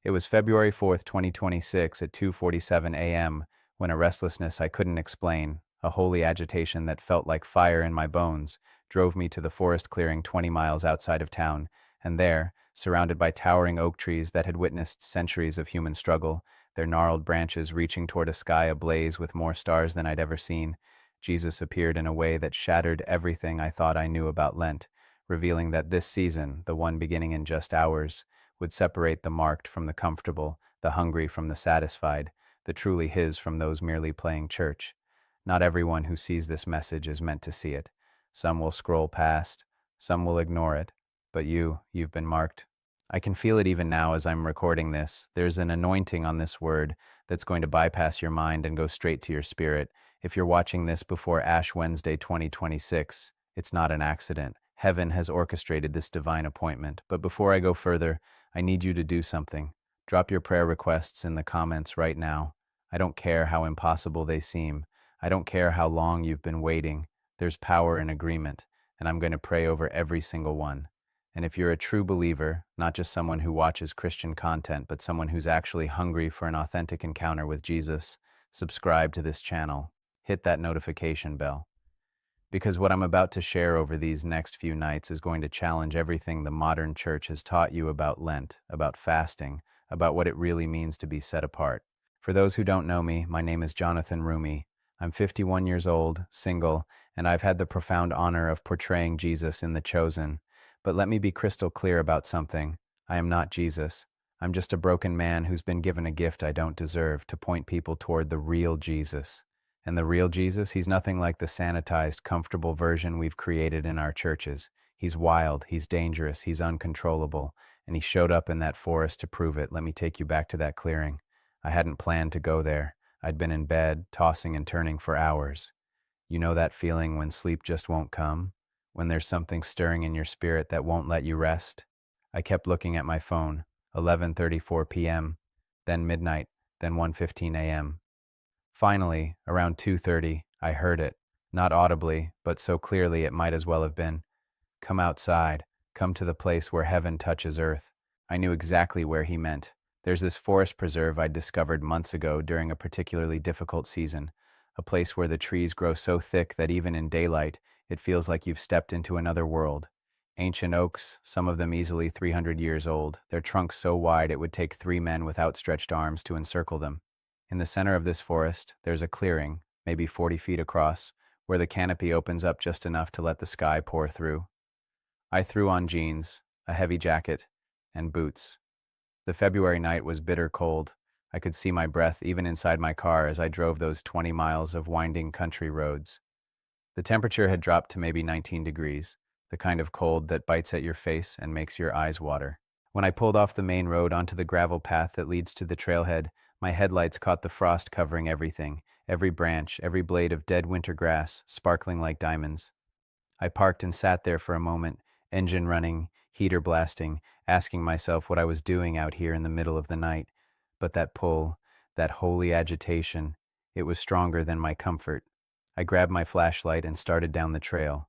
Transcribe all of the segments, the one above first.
It was February 4th, 2026 at 2:47 a.m. when a restlessness I couldn't explain, a holy agitation that felt like fire in my bones, drove me to the forest clearing 20 miles outside of town, and there, surrounded by towering oak trees that had witnessed centuries of human struggle, their gnarled branches reaching toward a sky ablaze with more stars than I'd ever seen, Jesus appeared in a way that shattered everything I thought I knew about Lent, revealing that this season, the one beginning in just hours, would separate the marked from the comfortable, the hungry from the satisfied, the truly his from those merely playing church. Not everyone who sees this message is meant to see it. Some will scroll past, some will ignore it, but you've been marked. I can feel it even now as I'm recording this. There's an anointing on this word that's going to bypass your mind and go straight to your spirit. If you're watching this before Ash Wednesday 2026, it's not an accident. Heaven has orchestrated this divine appointment. But before I go further, I need you to do something. Drop your prayer requests in the comments right now. I don't care how impossible they seem. I don't care how long you've been waiting. There's power in agreement, and I'm going to pray over every single one. And if you're a true believer, not just someone who watches Christian content, but someone who's actually hungry for an authentic encounter with Jesus, subscribe to this channel. Hit that notification bell. Because what I'm about to share over these next few nights is going to challenge everything the modern church has taught you about Lent, about fasting, about what it really means to be set apart. For those who don't know me, my name is Jonathan Roumie. I'm 51 years old, single, and I've had the profound honor of portraying Jesus in The Chosen. But let me be crystal clear about something. I am not Jesus. I'm just a broken man who's been given a gift I don't deserve to point people toward the real Jesus. And the real Jesus, he's nothing like the sanitized, comfortable version we've created in our churches. He's wild, he's dangerous, he's uncontrollable, and he showed up in that forest to prove it. Let me take you back to that clearing. I hadn't planned to go there. I'd been in bed, tossing and turning for hours. You know that feeling when sleep just won't come? When there's something stirring in your spirit that won't let you rest? I kept looking at my phone, 11:34 p.m., then midnight, then 1:15 a.m. Finally, around 2:30, I heard it, not audibly, but so clearly it might as well have been. Come outside, come to the place where heaven touches earth. I knew exactly where he meant. There's this forest preserve I'd discovered months ago during a particularly difficult season, a place where the trees grow so thick that even in daylight, it feels like you've stepped into another world. Ancient oaks, some of them easily 300 years old, their trunks so wide it would take 3 men with outstretched arms to encircle them. In the center of this forest, there's a clearing, maybe 40 feet across, where the canopy opens up just enough to let the sky pour through. I threw on jeans, a heavy jacket, and boots. The February night was bitter cold. I could see my breath even inside my car as I drove those 20 miles of winding country roads. The temperature had dropped to maybe 19 degrees, the kind of cold that bites at your face and makes your eyes water. When I pulled off the main road onto the gravel path that leads to the trailhead, my headlights caught the frost covering everything, every branch, every blade of dead winter grass, sparkling like diamonds. I parked and sat there for a moment, engine running, heater blasting, asking myself what I was doing out here in the middle of the night. But that pull, that holy agitation, it was stronger than my comfort. I grabbed my flashlight and started down the trail.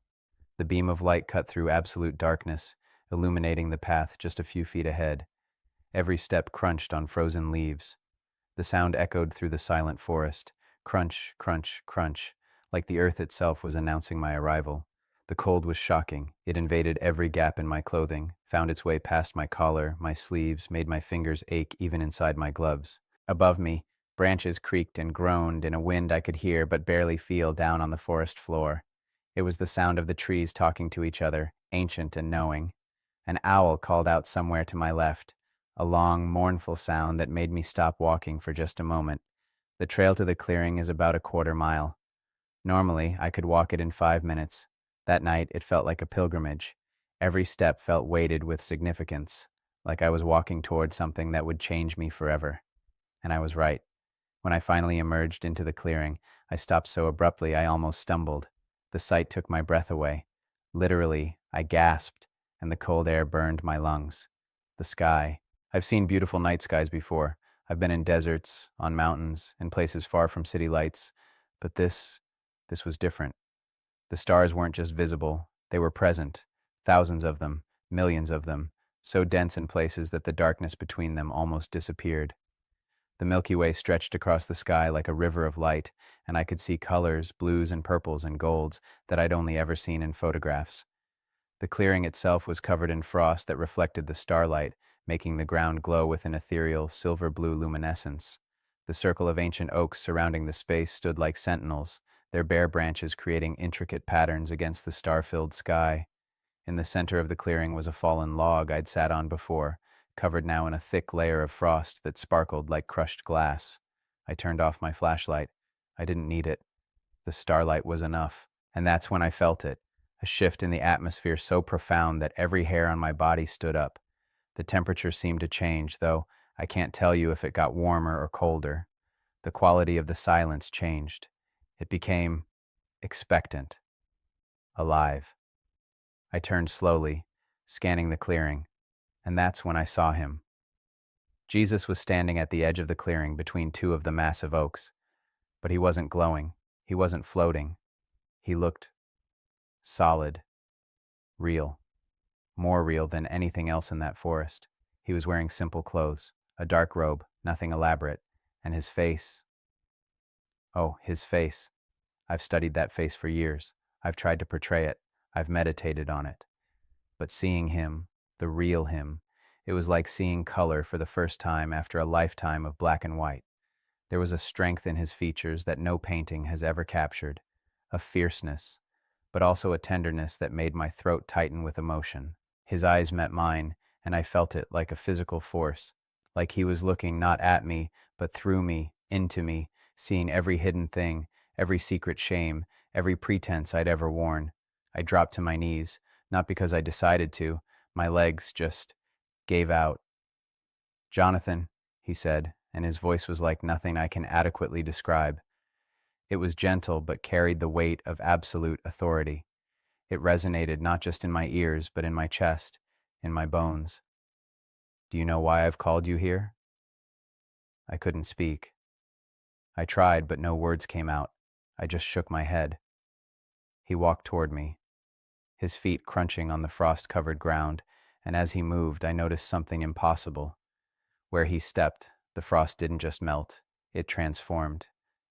The beam of light cut through absolute darkness, illuminating the path just a few feet ahead. Every step crunched on frozen leaves. The sound echoed through the silent forest, crunch, crunch, crunch, like the earth itself was announcing my arrival. The cold was shocking. It invaded every gap in my clothing, found its way past my collar, my sleeves, made my fingers ache even inside my gloves. Above me, branches creaked and groaned in a wind I could hear but barely feel down on the forest floor. It was the sound of the trees talking to each other, ancient and knowing. An owl called out somewhere to my left, a long, mournful sound that made me stop walking for just a moment. The trail to the clearing is about a quarter mile. Normally, I could walk it in 5 minutes. That night, it felt like a pilgrimage. Every step felt weighted with significance, like I was walking towards something that would change me forever. And I was right. When I finally emerged into the clearing, I stopped so abruptly I almost stumbled. The sight took my breath away. Literally, I gasped, and the cold air burned my lungs. The sky. I've seen beautiful night skies before. I've been in deserts, on mountains, in places far from city lights. But this was different. The stars weren't just visible, they were present. Thousands of them, millions of them, so dense in places that the darkness between them almost disappeared. The Milky Way stretched across the sky like a river of light, and I could see colors, blues and purples and golds, that I'd only ever seen in photographs. The clearing itself was covered in frost that reflected the starlight, making the ground glow with an ethereal, silver-blue luminescence. The circle of ancient oaks surrounding the space stood like sentinels, their bare branches creating intricate patterns against the star-filled sky. In the center of the clearing was a fallen log I'd sat on before, covered now in a thick layer of frost that sparkled like crushed glass. I turned off my flashlight. I didn't need it. The starlight was enough. And that's when I felt it, a shift in the atmosphere so profound that every hair on my body stood up. The temperature seemed to change, though I can't tell you if it got warmer or colder. The quality of the silence changed. It became expectant, alive. I turned slowly, scanning the clearing, and that's when I saw him. Jesus was standing at the edge of the clearing between two of the massive oaks, but he wasn't glowing, he wasn't floating. He looked solid, real, more real than anything else in that forest. He was wearing simple clothes, a dark robe, nothing elaborate, and his face. Oh, his face. I've studied that face for years. I've tried to portray it. I've meditated on it. But seeing him, the real him, it was like seeing color for the first time after a lifetime of black and white. There was a strength in his features that no painting has ever captured, a fierceness, but also a tenderness that made my throat tighten with emotion. His eyes met mine, and I felt it like a physical force, like he was looking not at me, but through me, into me, seeing every hidden thing, every secret shame, every pretense I'd ever worn. I dropped to my knees, not because I decided to. My legs just gave out. "Jonathan," he said, and his voice was like nothing I can adequately describe. It was gentle but carried the weight of absolute authority. It resonated not just in my ears, but in my chest, in my bones. "Do you know why I've called you here?" I couldn't speak. I tried, but no words came out. I just shook my head. He walked toward me, his feet crunching on the frost-covered ground, and as he moved, I noticed something impossible. Where he stepped, the frost didn't just melt, it transformed.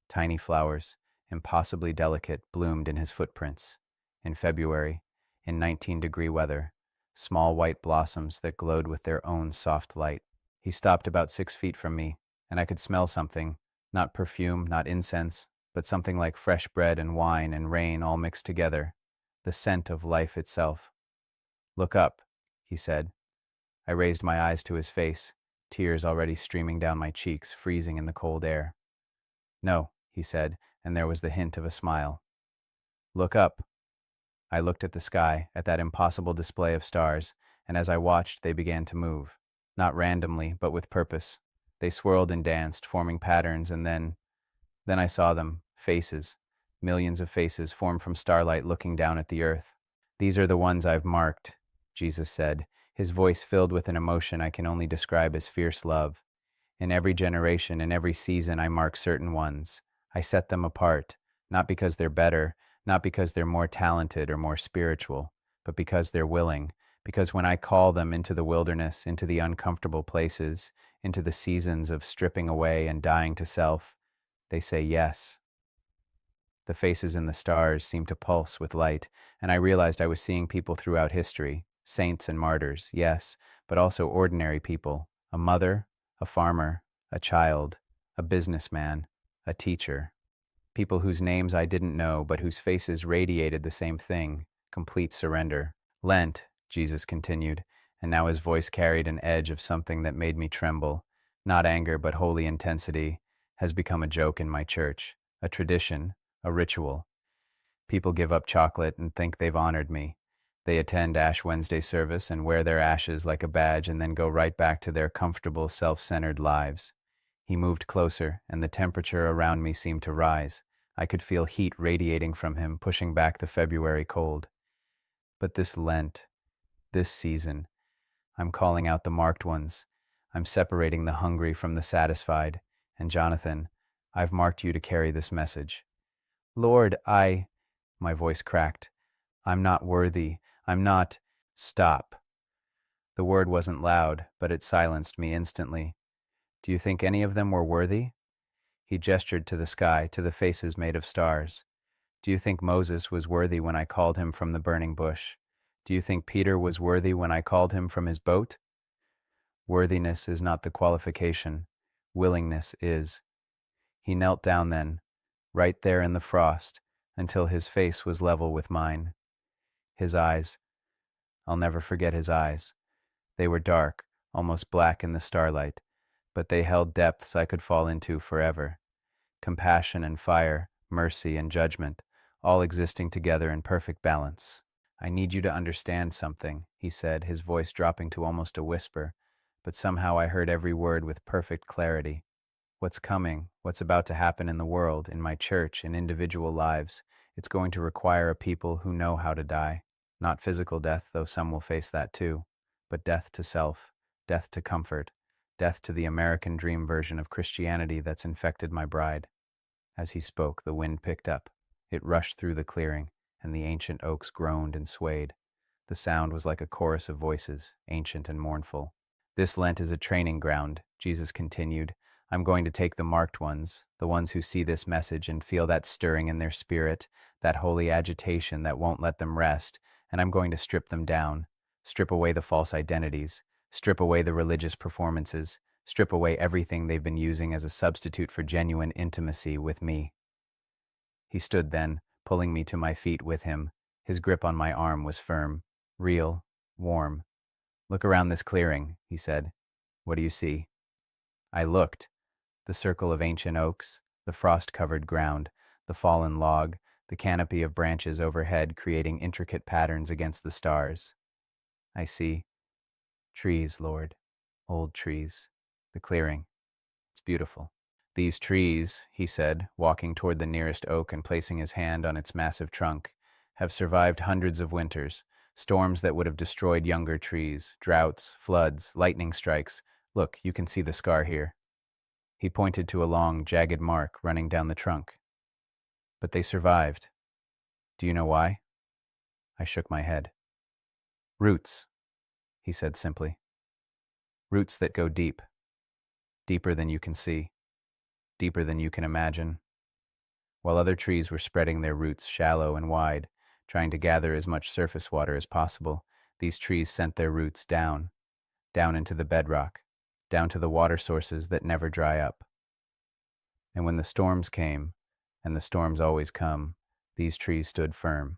Tiny flowers, impossibly delicate, bloomed in his footprints. In February, in 19-degree weather, small white blossoms that glowed with their own soft light. He stopped about 6 feet from me, and I could smell something, not perfume, not incense, but something like fresh bread and wine and rain all mixed together, the scent of life itself. "Look up," he said. I raised my eyes to his face, tears already streaming down my cheeks, freezing in the cold air. "No," he said, and there was the hint of a smile. "Look up." I looked at the sky, at that impossible display of stars, and as I watched, they began to move. Not randomly, but with purpose. They swirled and danced, forming patterns, and then I saw them, faces. Millions of faces formed from starlight looking down at the earth. "These are the ones I've marked," Jesus said, his voice filled with an emotion I can only describe as fierce love. "In every generation, in every season, I mark certain ones. I set them apart, not because they're better, not because they're more talented or more spiritual, but because they're willing, because when I call them into the wilderness, into the uncomfortable places, into the seasons of stripping away and dying to self, they say yes." The faces in the stars seemed to pulse with light, and I realized I was seeing people throughout history, saints and martyrs, yes, but also ordinary people, a mother, a farmer, a child, a businessman, a teacher. People whose names I didn't know, but whose faces radiated the same thing, complete surrender. "Lent," Jesus continued, and now his voice carried an edge of something that made me tremble. Not anger, but holy intensity, has become a joke in my church, a tradition, a ritual. People give up chocolate and think they've honored me. They attend Ash Wednesday service and wear their ashes like a badge and then go right back to their comfortable, self-centered lives. He moved closer, and the temperature around me seemed to rise. I could feel heat radiating from him, pushing back the February cold. "But this Lent, this season, I'm calling out the marked ones. I'm separating the hungry from the satisfied. And Jonathan, I've marked you to carry this message." "Lord, my voice cracked. "I'm not worthy. I'm not—" "Stop." The word wasn't loud, but it silenced me instantly. Do you think any of them were worthy? He gestured to the sky, to the faces made of stars. Do you think Moses was worthy when I called him from the burning bush? Do you think Peter was worthy when I called him from his boat? Worthiness is not the qualification. Willingness is. He knelt down then, right there in the frost, until his face was level with mine. His eyes, I'll never forget his eyes. They were dark, almost black in the starlight, but they held depths I could fall into forever. Compassion and fire, mercy and judgment, all existing together in perfect balance. I need you to understand something, he said, his voice dropping to almost a whisper, but somehow I heard every word with perfect clarity. What's coming, what's about to happen in the world, in my church, in individual lives, it's going to require a people who know how to die. Not physical death, though some will face that too, but death to self, death to comfort, death to the American dream version of Christianity that's infected my bride. As he spoke, the wind picked up. It rushed through the clearing, and the ancient oaks groaned and swayed. The sound was like a chorus of voices, ancient and mournful. This Lent is a training ground, Jesus continued. I'm going to take the marked ones, the ones who see this message and feel that stirring in their spirit, that holy agitation that won't let them rest, and I'm going to strip them down, strip away the false identities, strip away the religious performances, strip away everything they've been using as a substitute for genuine intimacy with me. He stood then, pulling me to my feet with him. His grip on my arm was firm, real, warm. Look around this clearing, he said. What do you see? I looked. The circle of ancient oaks, the frost-covered ground, the fallen log, the canopy of branches overhead creating intricate patterns against the stars. I see trees, Lord, old trees, the clearing. It's beautiful. These trees, he said, walking toward the nearest oak and placing his hand on its massive trunk, have survived hundreds of winters, storms that would have destroyed younger trees, droughts, floods, lightning strikes. Look, you can see the scar here. He pointed to a long, jagged mark running down the trunk. But they survived. Do you know why? I shook my head. Roots, he said simply. Roots that go deep. Deeper than you can see. Deeper than you can imagine. While other trees were spreading their roots shallow and wide, trying to gather as much surface water as possible, these trees sent their roots down into the bedrock, down to the water sources that never dry up. And when the storms came, and the storms always come, these trees stood firm.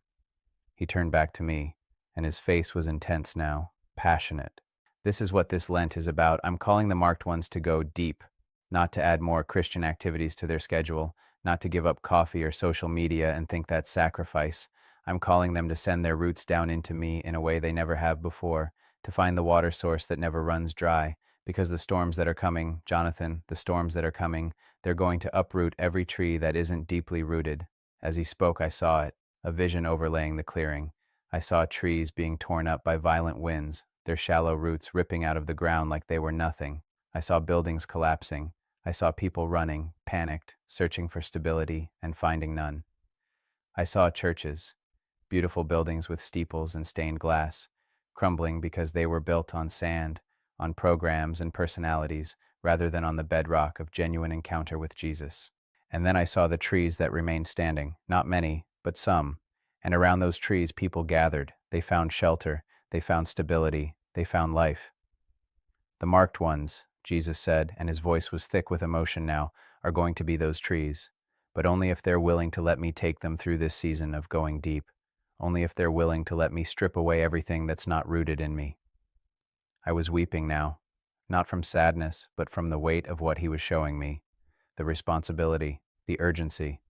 He turned back to me, and his face was intense now, passionate. This is what this Lent is about. I'm calling the marked ones to go deep, not to add more Christian activities to their schedule, not to give up coffee or social media and think that's sacrifice. I'm calling them to send their roots down into me in a way they never have before, to find the water source that never runs dry, because the storms that are coming, Jonathan, the storms that are coming, they're going to uproot every tree that isn't deeply rooted. As he spoke, I saw it, a vision overlaying the clearing. I saw trees being torn up by violent winds, their shallow roots ripping out of the ground like they were nothing. I saw buildings collapsing. I saw people running, panicked, searching for stability and finding none. I saw churches, beautiful buildings with steeples and stained glass, crumbling because they were built on sand, on programs and personalities, rather than on the bedrock of genuine encounter with Jesus. And then I saw the trees that remained standing, not many, but some. And around those trees people gathered. They found shelter, they found stability, they found life. The marked ones, Jesus said, and his voice was thick with emotion now, are going to be those trees. But only if they're willing to let me take them through this season of going deep. Only if they're willing to let me strip away everything that's not rooted in me. I was weeping now, not from sadness, but from the weight of what he was showing me, the responsibility, the urgency.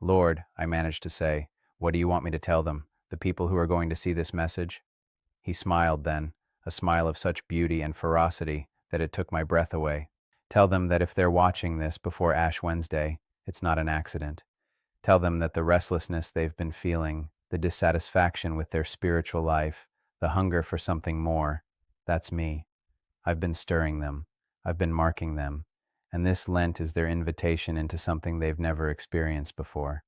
Lord, I managed to say, what do you want me to tell them, the people who are going to see this message? He smiled then, a smile of such beauty and ferocity that it took my breath away. Tell them that if they're watching this before Ash Wednesday, it's not an accident. Tell them that the restlessness they've been feeling, the dissatisfaction with their spiritual life, the hunger for something more, that's me. I've been stirring them. I've been marking them. And this Lent is their invitation into something they've never experienced before.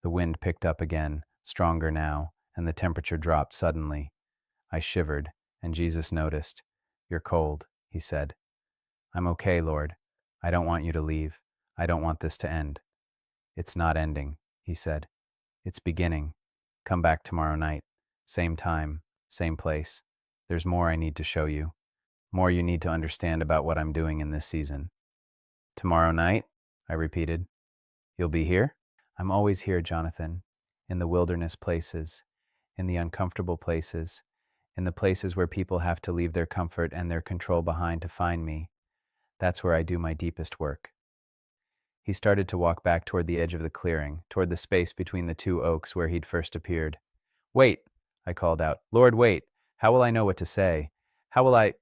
The wind picked up again, stronger now, and the temperature dropped suddenly. I shivered, And Jesus noticed. "You're cold," he said. "I'm okay, Lord. I don't want you to leave. I don't want this to end." "It's not ending," he said. "It's beginning. Come back tomorrow night. Same time, same place. There's more I need to show you. More you need to understand about what I'm doing in this season." "Tomorrow night?" I repeated. "You'll be here?" "I'm always here, Jonathan. In the wilderness places, in the uncomfortable places, in the places where people have to leave their comfort and their control behind to find me. That's where I do my deepest work." He started to walk back toward the edge of the clearing, toward the space between the two oaks where he'd first appeared. "Wait," I called out. "Lord, wait. How will I know what to say? How will I—"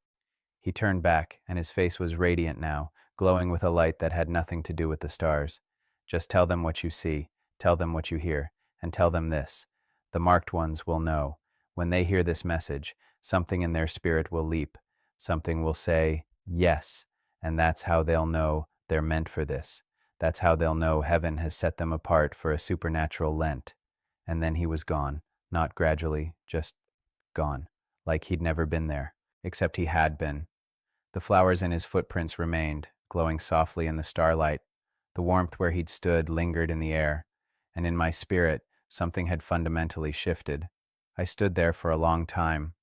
He turned back, and his face was radiant now, glowing with a light that had nothing to do with the stars. "Just tell them what you see, tell them what you hear, and tell them this. The marked ones will know. When they hear this message, something in their spirit will leap. Something will say, 'Yes,' and that's how they'll know they're meant for this. That's how they'll know heaven has set them apart for a supernatural Lent." And then he was gone, not gradually, just gone, like he'd never been there, except he had been. The flowers in his footprints remained, glowing softly in the starlight. The warmth where he'd stood lingered in the air, and in my spirit, something had fundamentally shifted. I stood there for a long time.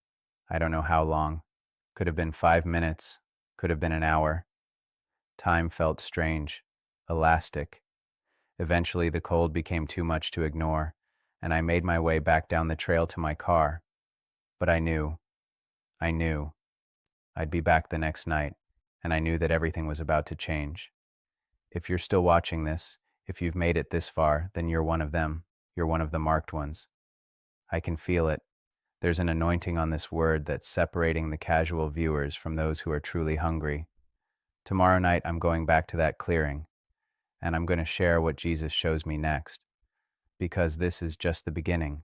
I don't know how long. Could have been 5 minutes, could have been an hour. Time felt strange, elastic. Eventually, the cold became too much to ignore, and I made my way back down the trail to my car. But I knew, I'd be back the next night, and I knew that everything was about to change. If you're still watching this, if you've made it this far, then you're one of them. You're one of the marked ones. I can feel it. There's an anointing on this word that's separating the casual viewers from those who are truly hungry. Tomorrow night, I'm going back to that clearing, and I'm going to share what Jesus shows me next, because this is just the beginning.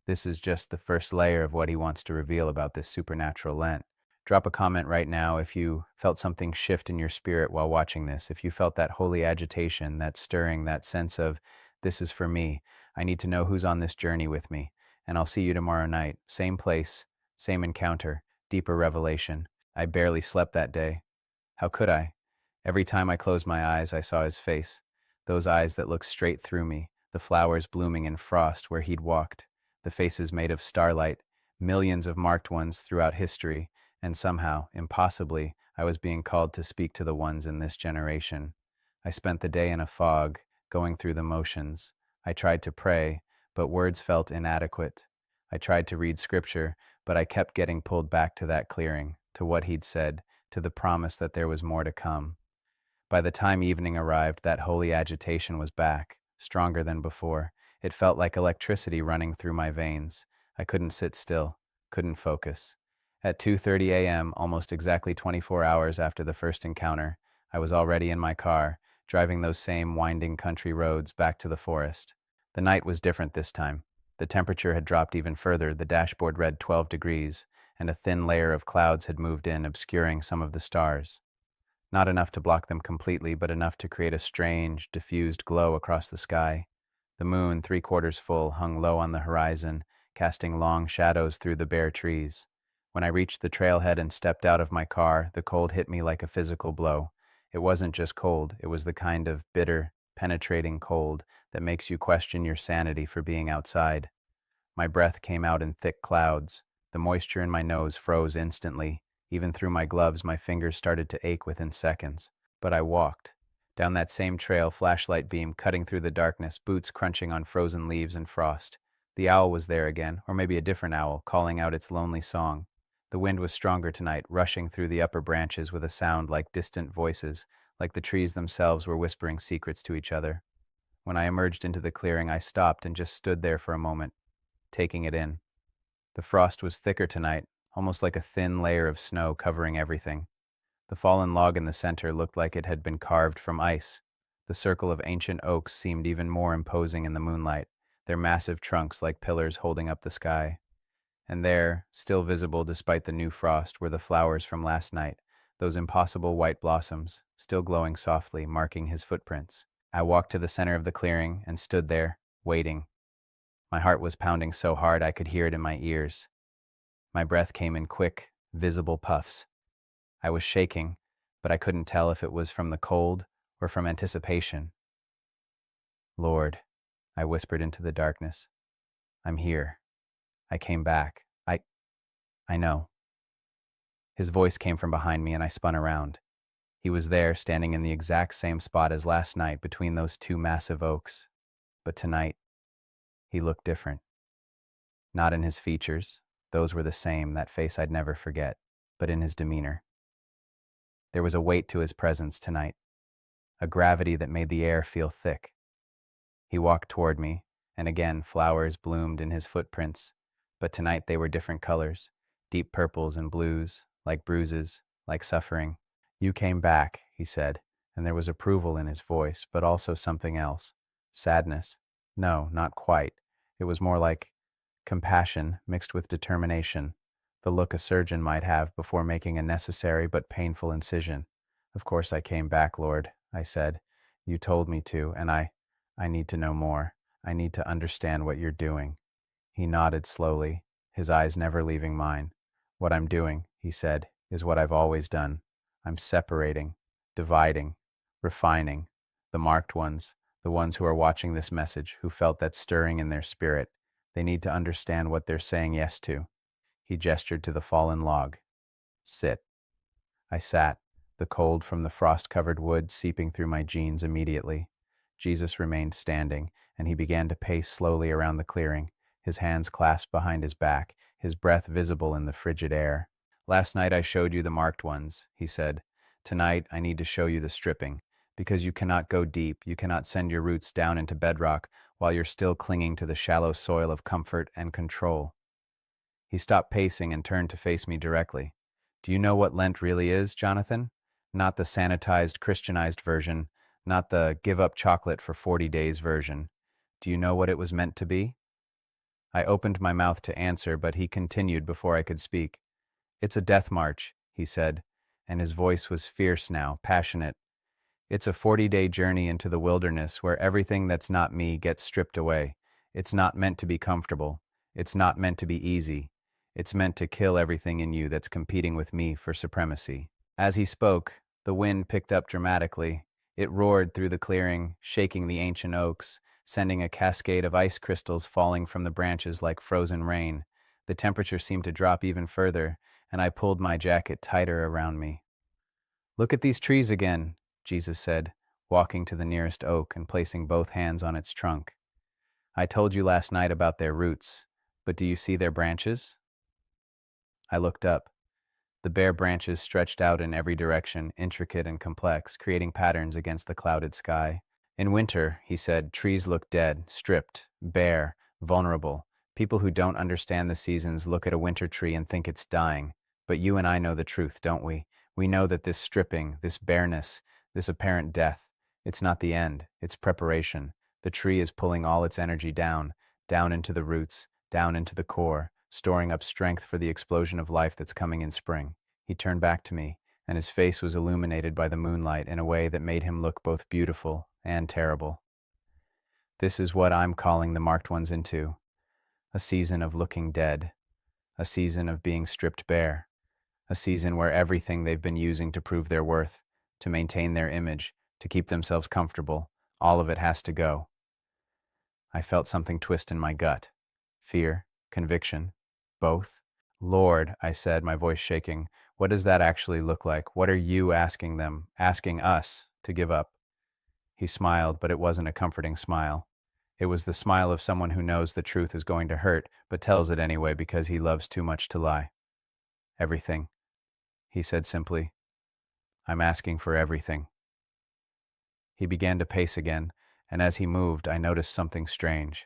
This is just the first layer of what he wants to reveal about this supernatural Lent. Drop a comment right now if you felt something shift in your spirit while watching this, if you felt that holy agitation, that stirring, that sense of, this is for me. I need to know who's on this journey with me. And I'll see you tomorrow night. Same place, same encounter, deeper revelation. I barely slept that day. How could I? Every time I closed my eyes, I saw his face. Those eyes that looked straight through me, the flowers blooming in frost where he'd walked, the faces made of starlight, millions of marked ones throughout history, and somehow, impossibly, I was being called to speak to the ones in this generation. I spent the day in a fog, going through the motions. I tried to pray, but words felt inadequate. I tried to read scripture, but I kept getting pulled back to that clearing, to what he'd said, to the promise that there was more to come. By the time evening arrived, that holy agitation was back, stronger than before. It felt like electricity running through my veins. I couldn't sit still, couldn't focus. At 2:30 a.m., almost exactly 24 hours after the first encounter, I was already in my car, driving those same winding country roads back to the forest. The night was different this time. The temperature had dropped even further, the dashboard read 12 degrees, and a thin layer of clouds had moved in, obscuring some of the stars. Not enough to block them completely, but enough to create a strange, diffused glow across the sky. The moon, 3/4 full, hung low on the horizon, casting long shadows through the bare trees. When I reached the trailhead and stepped out of my car, the cold hit me like a physical blow. It wasn't just cold, it was the kind of bitter, penetrating cold that makes you question your sanity for being outside. My breath came out in thick clouds. The moisture in my nose froze instantly. Even through my gloves, my fingers started to ache within seconds. But I walked. Down that same trail, flashlight beam cutting through the darkness, boots crunching on frozen leaves and frost. The owl was there again, or maybe a different owl, calling out its lonely song. The wind was stronger tonight, rushing through the upper branches with a sound like distant voices, like the trees themselves were whispering secrets to each other. When I emerged into the clearing, I stopped and just stood there for a moment, taking it in. The frost was thicker tonight, almost like a thin layer of snow covering everything. The fallen log in the center looked like it had been carved from ice. The circle of ancient oaks seemed even more imposing in the moonlight, their massive trunks like pillars holding up the sky. And there, still visible despite the new frost, were the flowers from last night, those impossible white blossoms, still glowing softly, marking his footprints. I walked to the center of the clearing and stood there, waiting. My heart was pounding so hard I could hear it in my ears. My breath came in quick, visible puffs. I was shaking, but I couldn't tell if it was from the cold or from anticipation. Lord, I whispered into the darkness. I'm here. I came back. I know. His voice came from behind me and I spun around. He was there, standing in the exact same spot as last night between those two massive oaks. But tonight, he looked different. Not in his features, those were the same, that face I'd never forget, but in his demeanor. There was a weight to his presence tonight, a gravity that made the air feel thick. He walked toward me, and again flowers bloomed in his footprints, but tonight they were different colors, deep purples and blues, like bruises, like suffering. You came back, he said, and there was approval in his voice, but also something else. Sadness. No, not quite. It was more like compassion mixed with determination, the look a surgeon might have before making a necessary but painful incision. Of course I came back, Lord, I said. You told me to, and I need to know more. I need to understand what you're doing. He nodded slowly, his eyes never leaving mine. What I'm doing, he said, is what I've always done. I'm separating, dividing, refining. The marked ones, the ones who are watching this message, who felt that stirring in their spirit. They need to understand what they're saying yes to. He gestured to the fallen log. Sit. I sat, the cold from the frost-covered wood seeping through my jeans immediately. Jesus remained standing, and he began to pace slowly around the clearing, his hands clasped behind his back, his breath visible in the frigid air. Last night I showed you the marked ones, he said. Tonight I need to show you the stripping, because you cannot go deep, you cannot send your roots down into bedrock while you're still clinging to the shallow soil of comfort and control. He stopped pacing and turned to face me directly. Do you know what Lent really is, Jonathan? Not the sanitized, Christianized version, not the give up chocolate for 40 days version. Do you know what it was meant to be? I opened my mouth to answer, but he continued before I could speak. It's a death march, he said, and his voice was fierce now, passionate. It's a 40-day journey into the wilderness where everything that's not me gets stripped away. It's not meant to be comfortable. It's not meant to be easy. It's meant to kill everything in you that's competing with me for supremacy. As he spoke, the wind picked up dramatically. It roared through the clearing, shaking the ancient oaks, sending a cascade of ice crystals falling from the branches like frozen rain. The temperature seemed to drop even further, and I pulled my jacket tighter around me. Look at these trees again, Jesus said, walking to the nearest oak and placing both hands on its trunk. I told you last night about their roots, but do you see their branches? I looked up. The bare branches stretched out in every direction, intricate and complex, creating patterns against the clouded sky. In winter, he said, trees look dead, stripped, bare, vulnerable. People who don't understand the seasons look at a winter tree and think it's dying. But you and I know the truth, don't we? We know that this stripping, this bareness, this apparent death, it's not the end, it's preparation. The tree is pulling all its energy down into the roots, down into the core, storing up strength for the explosion of life that's coming in spring. He turned back to me, and his face was illuminated by the moonlight in a way that made him look both beautiful and terrible. This is what I'm calling the marked ones into. A season of looking dead. A season of being stripped bare. A season where everything they've been using to prove their worth, to maintain their image, to keep themselves comfortable, all of it has to go. I felt something twist in my gut. Fear, conviction, both. Lord, I said, my voice shaking, what does that actually look like? What are you asking them, asking us to give up? He smiled, but it wasn't a comforting smile. It was the smile of someone who knows the truth is going to hurt, but tells it anyway because he loves too much to lie. Everything, he said simply. I'm asking for everything. He began to pace again, and as he moved, I noticed something strange.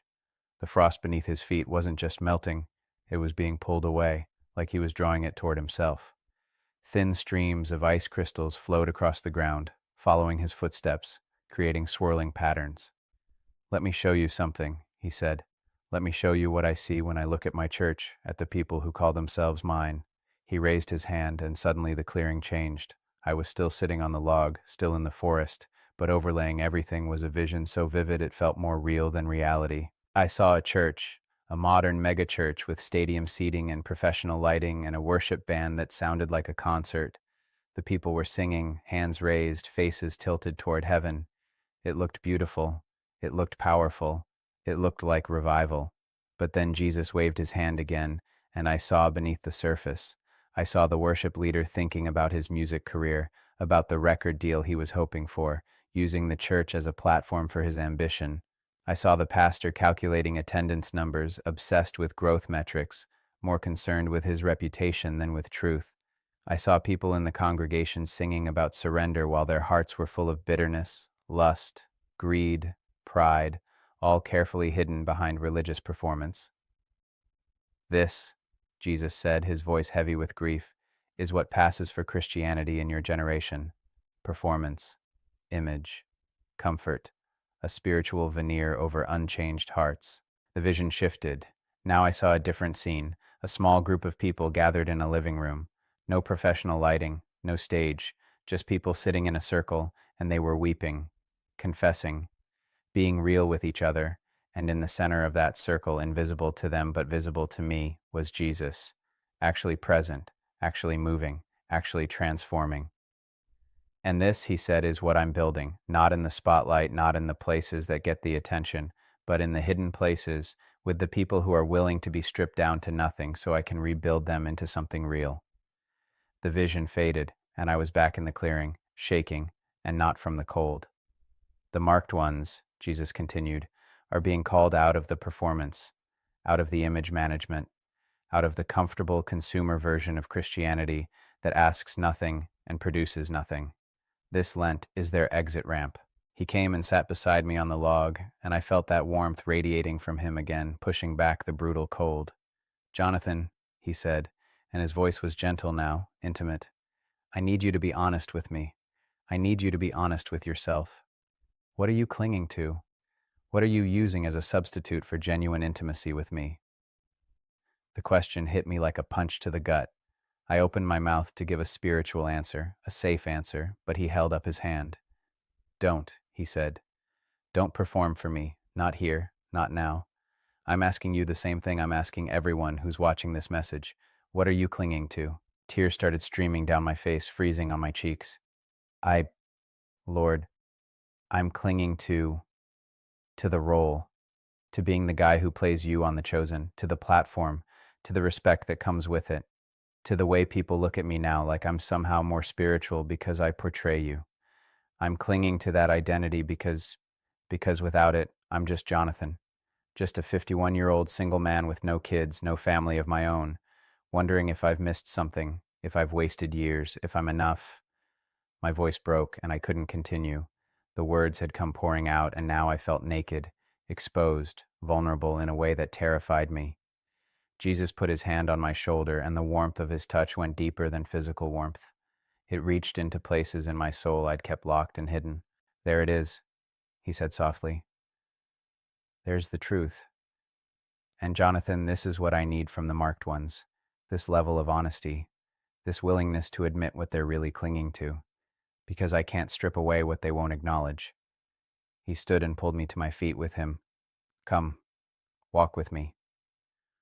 The frost beneath his feet wasn't just melting, it was being pulled away, like he was drawing it toward himself. Thin streams of ice crystals flowed across the ground, following his footsteps, creating swirling patterns. Let me show you something, he said. Let me show you what I see when I look at my church, at the people who call themselves mine. He raised his hand, and suddenly the clearing changed. I was still sitting on the log, still in the forest, but overlaying everything was a vision so vivid it felt more real than reality. I saw a church, a modern megachurch with stadium seating and professional lighting and a worship band that sounded like a concert. The people were singing, hands raised, faces tilted toward heaven. It looked beautiful. It looked powerful. It looked like revival. But then Jesus waved his hand again, and I saw beneath the surface. I saw the worship leader thinking about his music career, about the record deal he was hoping for, using the church as a platform for his ambition. I saw the pastor calculating attendance numbers, obsessed with growth metrics, more concerned with his reputation than with truth. I saw people in the congregation singing about surrender while their hearts were full of bitterness, lust, greed, pride, all carefully hidden behind religious performance. This, Jesus said, his voice heavy with grief, is what passes for Christianity in your generation. Performance, image, comfort, a spiritual veneer over unchanged hearts. The vision shifted. Now I saw a different scene, a small group of people gathered in a living room. No professional lighting, no stage, just people sitting in a circle, and they were weeping, confessing, being real with each other, and in the center of that circle, invisible to them but visible to me, was Jesus, actually present, actually moving, actually transforming. And this, he said, is what I'm building, not in the spotlight, not in the places that get the attention, but in the hidden places, with the people who are willing to be stripped down to nothing so I can rebuild them into something real. The vision faded, and I was back in the clearing, shaking, and not from the cold. The marked ones, Jesus continued, are being called out of the performance, out of the image management, out of the comfortable consumer version of Christianity that asks nothing and produces nothing. This Lent is their exit ramp. He came and sat beside me on the log, and I felt that warmth radiating from him again, pushing back the brutal cold. "Jonathan," he said, and his voice was gentle now, intimate. "I need you to be honest with me. I need you to be honest with yourself. What are you clinging to? What are you using as a substitute for genuine intimacy with me?" The question hit me like a punch to the gut. I opened my mouth to give a spiritual answer, a safe answer, but he held up his hand. "Don't," he said. "Don't perform for me. Not here, not now. I'm asking you the same thing I'm asking everyone who's watching this message. What are you clinging to?" Tears started streaming down my face, freezing on my cheeks. Lord, I'm clinging to the role, to being the guy who plays you on The Chosen, to the platform, to the respect that comes with it, to the way people look at me now like I'm somehow more spiritual because I portray you. I'm clinging to that identity because without it, I'm just Jonathan, just a 51-year-old single man with no kids, no family of my own, wondering if I've missed something, if I've wasted years, if I'm enough. My voice broke and I couldn't continue. The words had come pouring out, and now I felt naked, exposed, vulnerable in a way that terrified me. Jesus put his hand on my shoulder, and the warmth of his touch went deeper than physical warmth. It reached into places in my soul I'd kept locked and hidden. "There it is," he said softly. "There's the truth. And Jonathan, this is what I need from the marked ones. This level of honesty, this willingness to admit what they're really clinging to. Because I can't strip away what they won't acknowledge." He stood and pulled me to my feet with him. "Come, walk with me."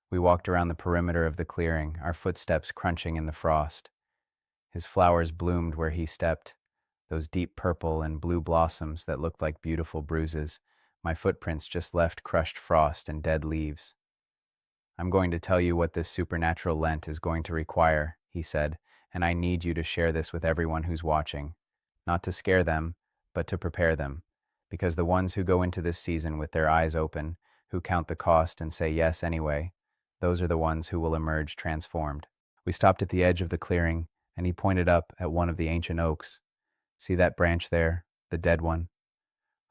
We walked around the perimeter of the clearing, our footsteps crunching in the frost. His flowers bloomed where he stepped, those deep purple and blue blossoms that looked like beautiful bruises. My footprints just left crushed frost and dead leaves. "I'm going to tell you what this supernatural Lent is going to require," he said, "and I need you to share this with everyone who's watching. Not to scare them, but to prepare them. Because the ones who go into this season with their eyes open, who count the cost and say yes anyway, those are the ones who will emerge transformed." We stopped at the edge of the clearing, and he pointed up at one of the ancient oaks. "See that branch there, the dead one?"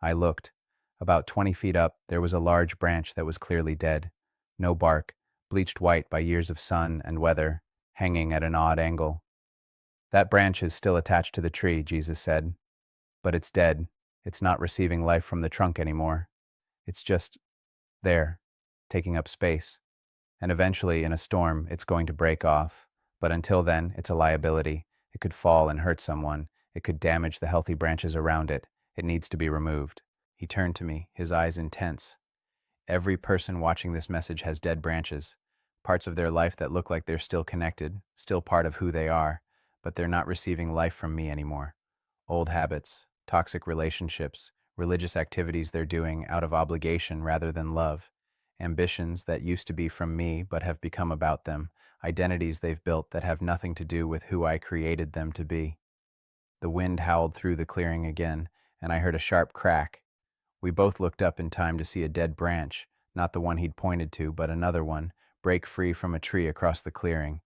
I looked. About 20 feet up, there was a large branch that was clearly dead. No bark, bleached white by years of sun and weather, hanging at an odd angle. "That branch is still attached to the tree," Jesus said. "But it's dead. It's not receiving life from the trunk anymore. It's just there, taking up space. And eventually, in a storm, it's going to break off. But until then, it's a liability. It could fall and hurt someone. It could damage the healthy branches around it. It needs to be removed." He turned to me, his eyes intense. Every person watching this message has dead branches, parts of their life that look like they're still connected, still part of who they are, but they're not receiving life from me anymore. Old habits, toxic relationships, religious activities they're doing out of obligation rather than love, ambitions that used to be from me but have become about them, identities they've built that have nothing to do with who I created them to be. The wind howled through the clearing again, and I heard a sharp crack. We both looked up in time to see a dead branch, not the one he'd pointed to, but another one, break free from a tree across the clearing.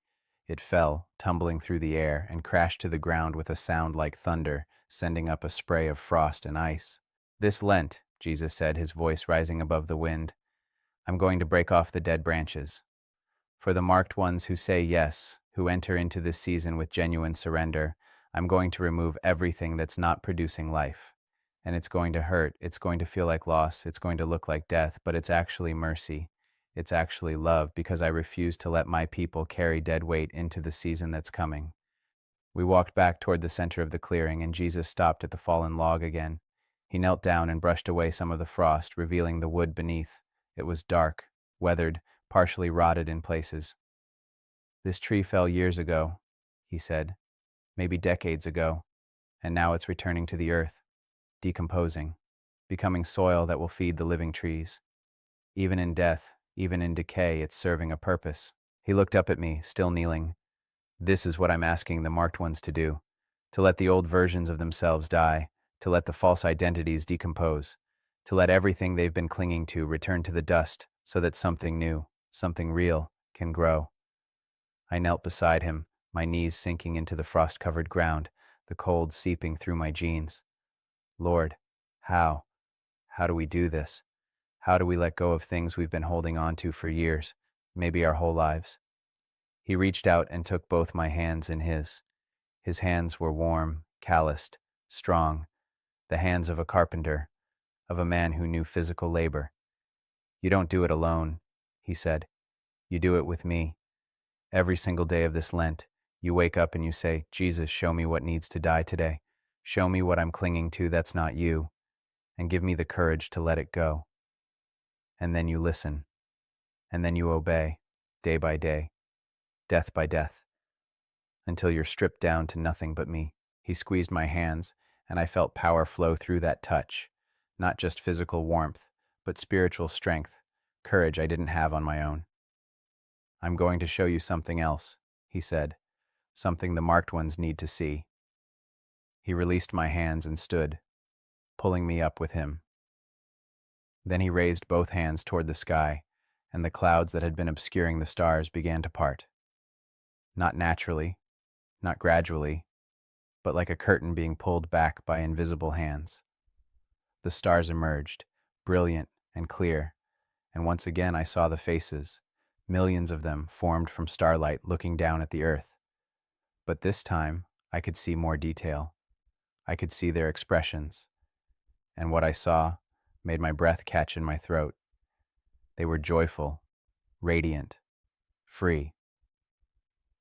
It fell, tumbling through the air, and crashed to the ground with a sound like thunder, sending up a spray of frost and ice. "This Lent," Jesus said, his voice rising above the wind, "I'm going to break off the dead branches. For the marked ones who say yes, who enter into this season with genuine surrender, I'm going to remove everything that's not producing life. And it's going to hurt, it's going to feel like loss, it's going to look like death, but it's actually mercy. It's actually love, because I refuse to let my people carry dead weight into the season that's coming." We walked back toward the center of the clearing, and Jesus stopped at the fallen log again. He knelt down and brushed away some of the frost, revealing the wood beneath. It was dark, weathered, partially rotted in places. "This tree fell years ago," he said, "maybe decades ago, and now it's returning to the earth, decomposing, becoming soil that will feed the living trees. Even in death, even in decay, it's serving a purpose." He looked up at me, still kneeling. "This is what I'm asking the marked ones to do, to let the old versions of themselves die, to let the false identities decompose, to let everything they've been clinging to return to the dust so that something new, something real, can grow." I knelt beside him, my knees sinking into the frost-covered ground, the cold seeping through my jeans. "Lord, how? How do we do this? How do we let go of things we've been holding on to for years, maybe our whole lives?" He reached out and took both my hands in his. His hands were warm, calloused, strong, the hands of a carpenter, of a man who knew physical labor. "You don't do it alone," he said. "You do it with me. Every single day of this Lent, you wake up and you say, 'Jesus, show me what needs to die today. Show me what I'm clinging to that's not you, and give me the courage to let it go.' And then you listen, and then you obey, day by day, death by death, until you're stripped down to nothing but me." He squeezed my hands, and I felt power flow through that touch, not just physical warmth, but spiritual strength, courage I didn't have on my own. "I'm going to show you something else," he said, "something the marked ones need to see." He released my hands and stood, pulling me up with him. Then he raised both hands toward the sky, and the clouds that had been obscuring the stars began to part. Not naturally, not gradually, but like a curtain being pulled back by invisible hands. The stars emerged, brilliant and clear, and once again I saw the faces, millions of them formed from starlight looking down at the earth. But this time, I could see more detail. I could see their expressions, and what I saw made my breath catch in my throat. They were joyful, radiant, free,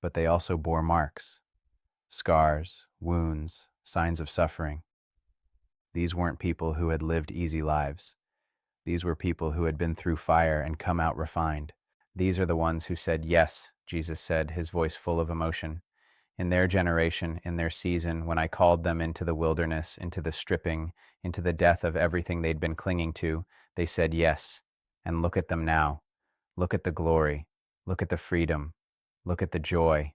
but they also bore marks, scars, wounds, signs of suffering. These weren't people who had lived easy lives. These were people who had been through fire and come out refined. "These are the ones who said yes," Jesus said, his voice full of emotion. "In their generation, in their season, when I called them into the wilderness, into the stripping, into the death of everything they'd been clinging to, they said yes. And look at them now. Look at the glory. Look at the freedom. Look at the joy."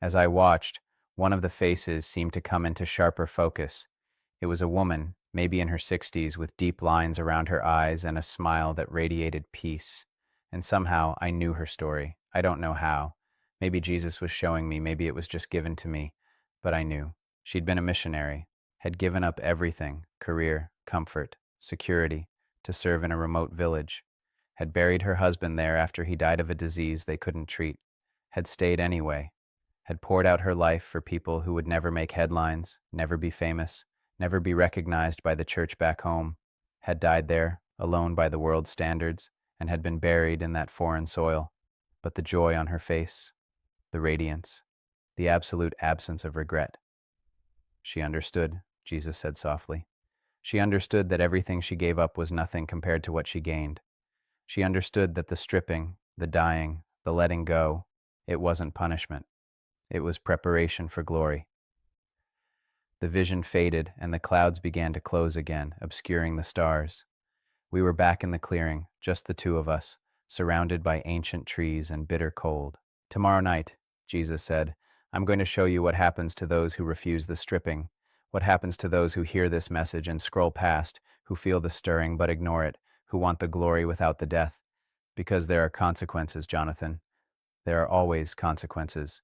As I watched, one of the faces seemed to come into sharper focus. It was a woman, maybe in her 60s, with deep lines around her eyes and a smile that radiated peace. And somehow I knew her story. I don't know how. Maybe Jesus was showing me, maybe it was just given to me. But I knew. She'd been a missionary, had given up everything, career, comfort, security, to serve in a remote village, had buried her husband there after he died of a disease they couldn't treat, had stayed anyway, had poured out her life for people who would never make headlines, never be famous, never be recognized by the church back home, had died there, alone by the world's standards, and had been buried in that foreign soil. But the joy on her face, the radiance, the absolute absence of regret. "She understood," Jesus said softly. She understood that everything she gave up was nothing compared to what she gained. She understood that the stripping, the dying, the letting go, it wasn't punishment. It was preparation for glory. The vision faded, and the clouds began to close again, obscuring the stars. We were back in the clearing, just the two of us, surrounded by ancient trees and bitter cold. "Tomorrow night," Jesus said, "I'm going to show you what happens to those who refuse the stripping, what happens to those who hear this message and scroll past, who feel the stirring but ignore it, who want the glory without the death. Because there are consequences, Jonathan. There are always consequences."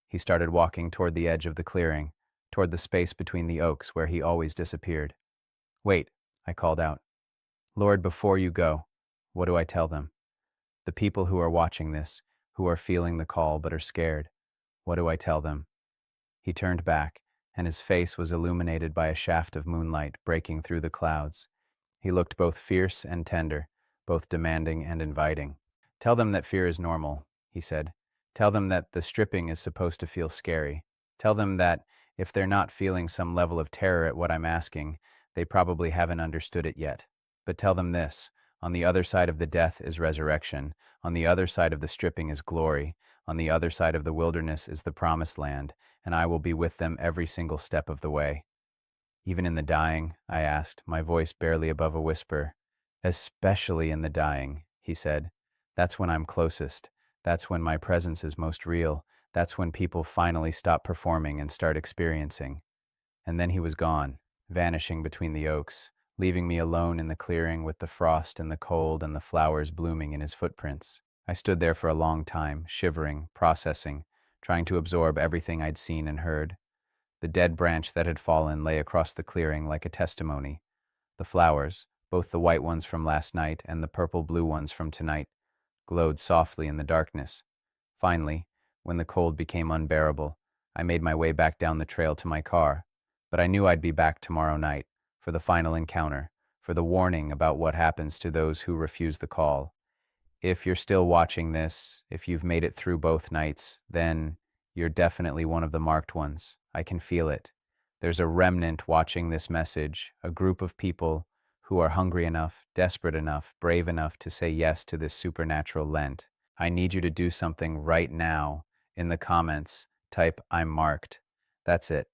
He started walking toward the edge of the clearing, toward the space between the oaks where he always disappeared. "Wait," I called out. "Lord, before you go, what do I tell them? The people who are watching this, who are feeling the call but are scared, what do I tell them?" He turned back, and his face was illuminated by a shaft of moonlight breaking through the clouds. He looked both fierce and tender, both demanding and inviting. "Tell them that fear is normal," he said. "Tell them that the stripping is supposed to feel scary. Tell them that if they're not feeling some level of terror at what I'm asking, they probably haven't understood it yet. But tell them this: on the other side of the death is resurrection. On the other side of the stripping is glory. On the other side of the wilderness is the promised land, and I will be with them every single step of the way." "Even in the dying?" I asked, my voice barely above a whisper. "Especially in the dying," he said. "That's when I'm closest. That's when my presence is most real. That's when people finally stop performing and start experiencing." And then he was gone, vanishing between the oaks, leaving me alone in the clearing with the frost and the cold and the flowers blooming in his footprints. I stood there for a long time, shivering, processing, trying to absorb everything I'd seen and heard. The dead branch that had fallen lay across the clearing like a testimony. The flowers, both the white ones from last night and the purple-blue ones from tonight, glowed softly in the darkness. Finally, when the cold became unbearable, I made my way back down the trail to my car, but I knew I'd be back tomorrow night for the final encounter, for the warning about what happens to those who refuse the call. If you're still watching this, if you've made it through both nights, then you're definitely one of the marked ones. I can feel it. There's a remnant watching this message, a group of people who are hungry enough, desperate enough, brave enough to say yes to this supernatural Lent. I need you to do something right now. In the comments, type "I'm marked." That's it.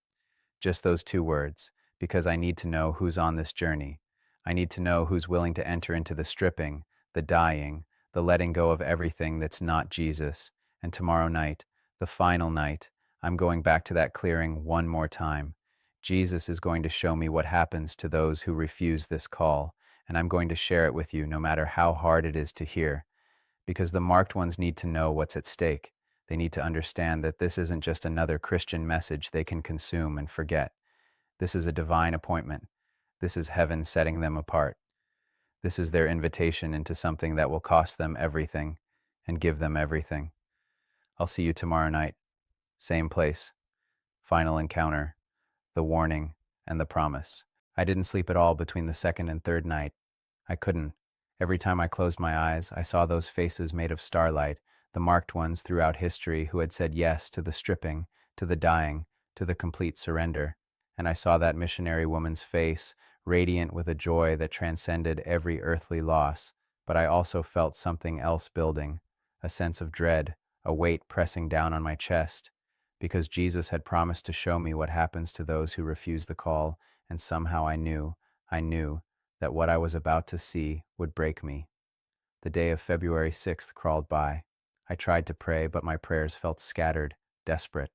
Just those two words, because I need to know who's on this journey. I need to know who's willing to enter into the stripping, the dying, the letting go of everything that's not Jesus. And tomorrow night, the final night, I'm going back to that clearing one more time. Jesus is going to show me what happens to those who refuse this call, and I'm going to share it with you no matter how hard it is to hear, because the marked ones need to know what's at stake. They need to understand that this isn't just another Christian message they can consume and forget. This is a divine appointment. This is heaven setting them apart. This is their invitation into something that will cost them everything and give them everything. I'll see you tomorrow night. Same place. Final encounter. The warning and the promise. I didn't sleep at all between the second and third night. I couldn't. Every time I closed my eyes, I saw those faces made of starlight, the marked ones throughout history who had said yes to the stripping, to the dying, to the complete surrender. And I saw that missionary woman's face, radiant with a joy that transcended every earthly loss. But I also felt something else building, a sense of dread, a weight pressing down on my chest, because Jesus had promised to show me what happens to those who refuse the call, and somehow I knew that what I was about to see would break me. The day of February 6th crawled by. I tried to pray, but my prayers felt scattered, desperate.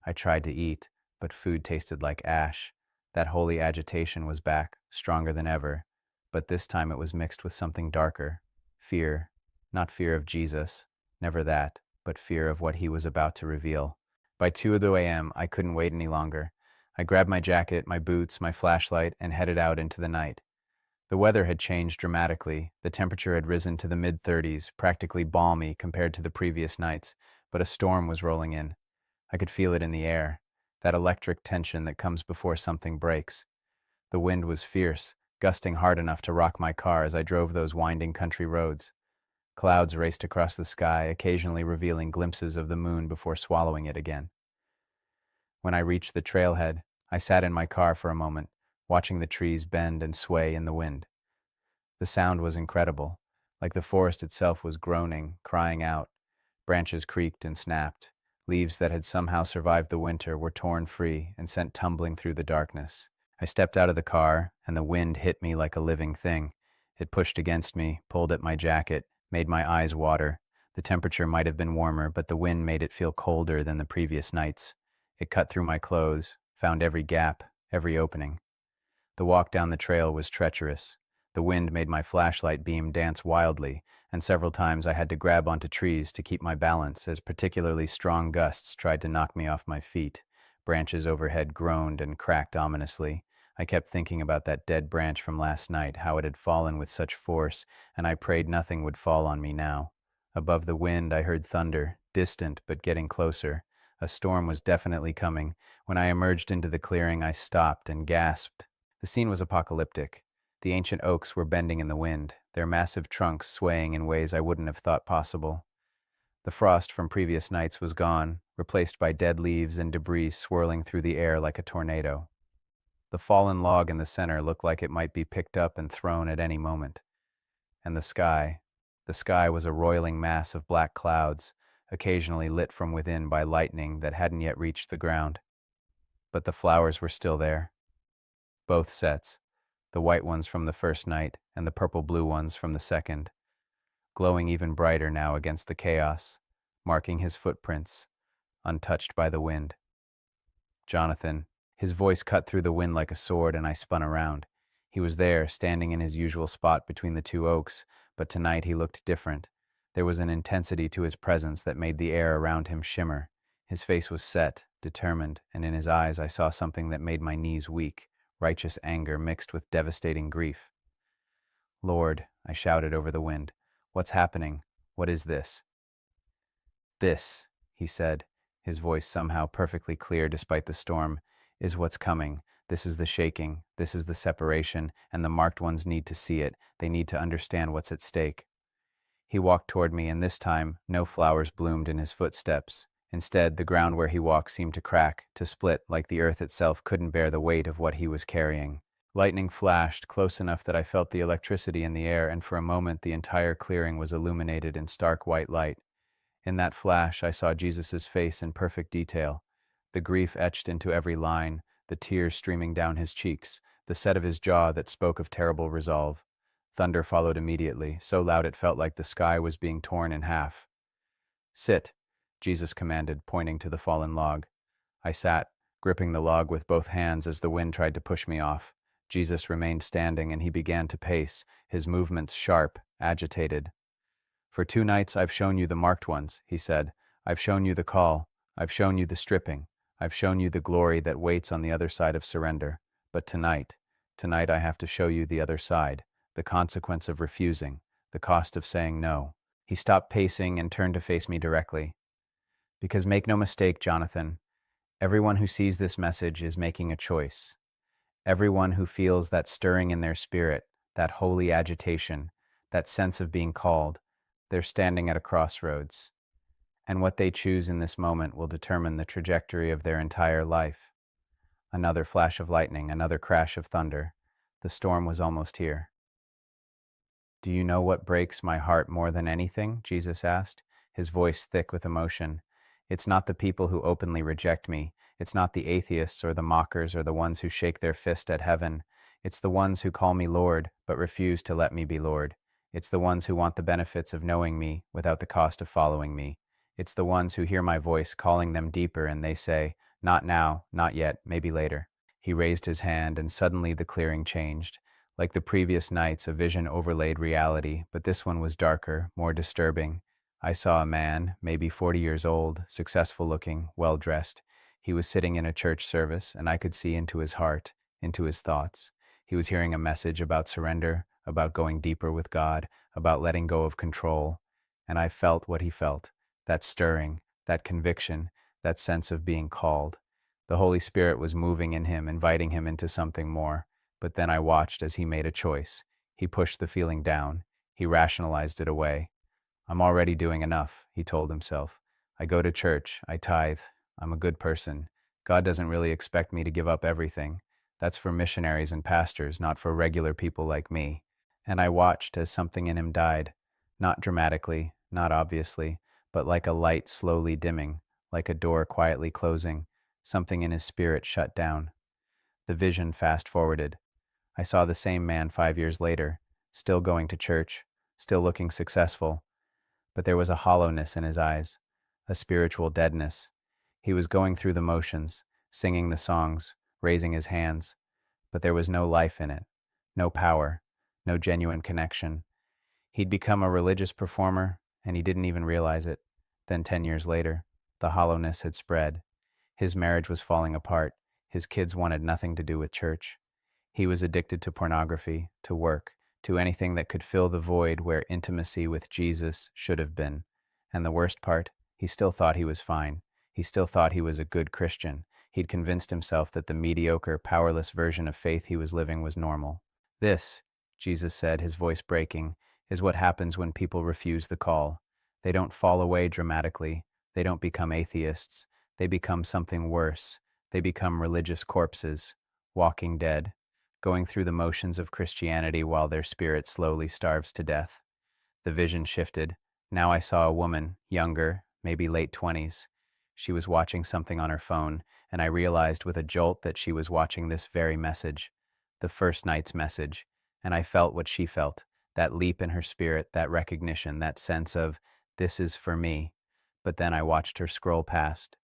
I tried to eat, but food tasted like ash. That holy agitation was back, stronger than ever, but this time it was mixed with something darker. Fear, not fear of Jesus, never that, but fear of what he was about to reveal. By 2 a.m., I couldn't wait any longer. I grabbed my jacket, my boots, my flashlight, and headed out into the night. The weather had changed dramatically. The temperature had risen to the mid-30s, practically balmy compared to the previous nights, but a storm was rolling in. I could feel it in the air, that electric tension that comes before something breaks. The wind was fierce, gusting hard enough to rock my car as I drove those winding country roads. Clouds raced across the sky, occasionally revealing glimpses of the moon before swallowing it again. When I reached the trailhead, I sat in my car for a moment, watching the trees bend and sway in the wind. The sound was incredible, like the forest itself was groaning, crying out. Branches creaked and snapped. Leaves that had somehow survived the winter were torn free and sent tumbling through the darkness. I stepped out of the car, and the wind hit me like a living thing. It pushed against me, pulled at my jacket, made my eyes water. The temperature might have been warmer, but the wind made it feel colder than the previous nights. It cut through my clothes, found every gap, every opening. The walk down the trail was treacherous. The wind made my flashlight beam dance wildly, and several times I had to grab onto trees to keep my balance as particularly strong gusts tried to knock me off my feet. Branches overhead groaned and cracked ominously. I kept thinking about that dead branch from last night, how it had fallen with such force, and I prayed nothing would fall on me now. Above the wind I heard thunder, distant but getting closer. A storm was definitely coming. When I emerged into the clearing, I stopped and gasped. The scene was apocalyptic. The ancient oaks were bending in the wind, their massive trunks swaying in ways I wouldn't have thought possible. The frost from previous nights was gone, replaced by dead leaves and debris swirling through the air like a tornado. The fallen log in the center looked like it might be picked up and thrown at any moment. And the sky was a roiling mass of black clouds, occasionally lit from within by lightning that hadn't yet reached the ground. But the flowers were still there. Both sets, the white ones from the first night and the purple-blue ones from the second, glowing even brighter now against the chaos, marking his footprints, untouched by the wind. Jonathan, his voice cut through the wind like a sword, and I spun around. He was there, standing in his usual spot between the two oaks, but tonight he looked different. There was an intensity to his presence that made the air around him shimmer. His face was set, determined, and in his eyes I saw something that made my knees weak, righteous anger mixed with devastating grief. "Lord," I shouted over the wind, "what's happening? What is this?" "This," he said, his voice somehow perfectly clear despite the storm, "is what's coming. This is the shaking, this is the separation, and the marked ones need to see it. They need to understand what's at stake." He walked toward me, and this time no flowers bloomed in his footsteps. Instead, the ground where he walked seemed to crack, to split, like the earth itself couldn't bear the weight of what he was carrying. Lightning flashed, close enough that I felt the electricity in the air, and for a moment the entire clearing was illuminated in stark white light. In that flash, I saw Jesus' face in perfect detail, the grief etched into every line, the tears streaming down his cheeks, the set of his jaw that spoke of terrible resolve. Thunder followed immediately, so loud it felt like the sky was being torn in half. "Sit," Jesus commanded, pointing to the fallen log. I sat, gripping the log with both hands as the wind tried to push me off. Jesus remained standing, and he began to pace, his movements sharp, agitated. "For 2 nights I've shown you the marked ones," he said. "I've shown you the call. I've shown you the stripping. I've shown you the glory that waits on the other side of surrender. But tonight I have to show you the other side, the consequence of refusing, the cost of saying no." He stopped pacing and turned to face me directly. "Because make no mistake, Jonathan, everyone who sees this message is making a choice. Everyone who feels that stirring in their spirit, that holy agitation, that sense of being called, they're standing at a crossroads. And what they choose in this moment will determine the trajectory of their entire life." Another flash of lightning, another crash of thunder. The storm was almost here. "Do you know what breaks my heart more than anything?" Jesus asked, his voice thick with emotion. "It's not the people who openly reject me. It's not the atheists or the mockers or the ones who shake their fist at heaven. It's the ones who call me Lord, but refuse to let me be Lord. It's the ones who want the benefits of knowing me without the cost of following me. It's the ones who hear my voice calling them deeper and they say, 'Not now, not yet, maybe later.'" He raised his hand, and suddenly the clearing changed. Like the previous nights, a vision overlaid reality, but this one was darker, more disturbing. I saw a man, maybe 40 years old, successful-looking, well-dressed. He was sitting in a church service, and I could see into his heart, into his thoughts. He was hearing a message about surrender, about going deeper with God, about letting go of control. And I felt what he felt, that stirring, that conviction, that sense of being called. The Holy Spirit was moving in him, inviting him into something more. But then I watched as he made a choice. He pushed the feeling down. He rationalized it away. "I'm already doing enough," he told himself. "I go to church. I tithe. I'm a good person. God doesn't really expect me to give up everything. That's for missionaries and pastors, not for regular people like me. And I watched as something in him died, not dramatically, not obviously, but like a light slowly dimming, like a door quietly closing. Something in his spirit shut down. The vision fast forwarded. I saw the same man 5 years later, still going to church, still looking successful, but there was a hollowness in his eyes, a spiritual deadness. He was going through the motions, singing the songs, raising his hands, but there was no life in it, no power, no genuine connection. He'd become a religious performer, and he didn't even realize it. Then 10 years later, the hollowness had spread. His marriage was falling apart. His kids wanted nothing to do with church. He was addicted to pornography, to work, to anything that could fill the void where intimacy with Jesus should have been. And the worst part, he still thought he was fine. He still thought he was a good Christian. He'd convinced himself that the mediocre, powerless version of faith he was living was normal. This, Jesus said, his voice breaking, is what happens when people refuse the call. They don't fall away dramatically. They don't become atheists. They become something worse. They become religious corpses, walking dead, going through the motions of Christianity while their spirit slowly starves to death. The vision shifted. Now I saw a woman, younger, maybe late 20s. She was watching something on her phone, and I realized with a jolt that she was watching this very message, the first night's message, and I felt what she felt, that leap in her spirit, that recognition, that sense of, this is for me. But then I watched her scroll past.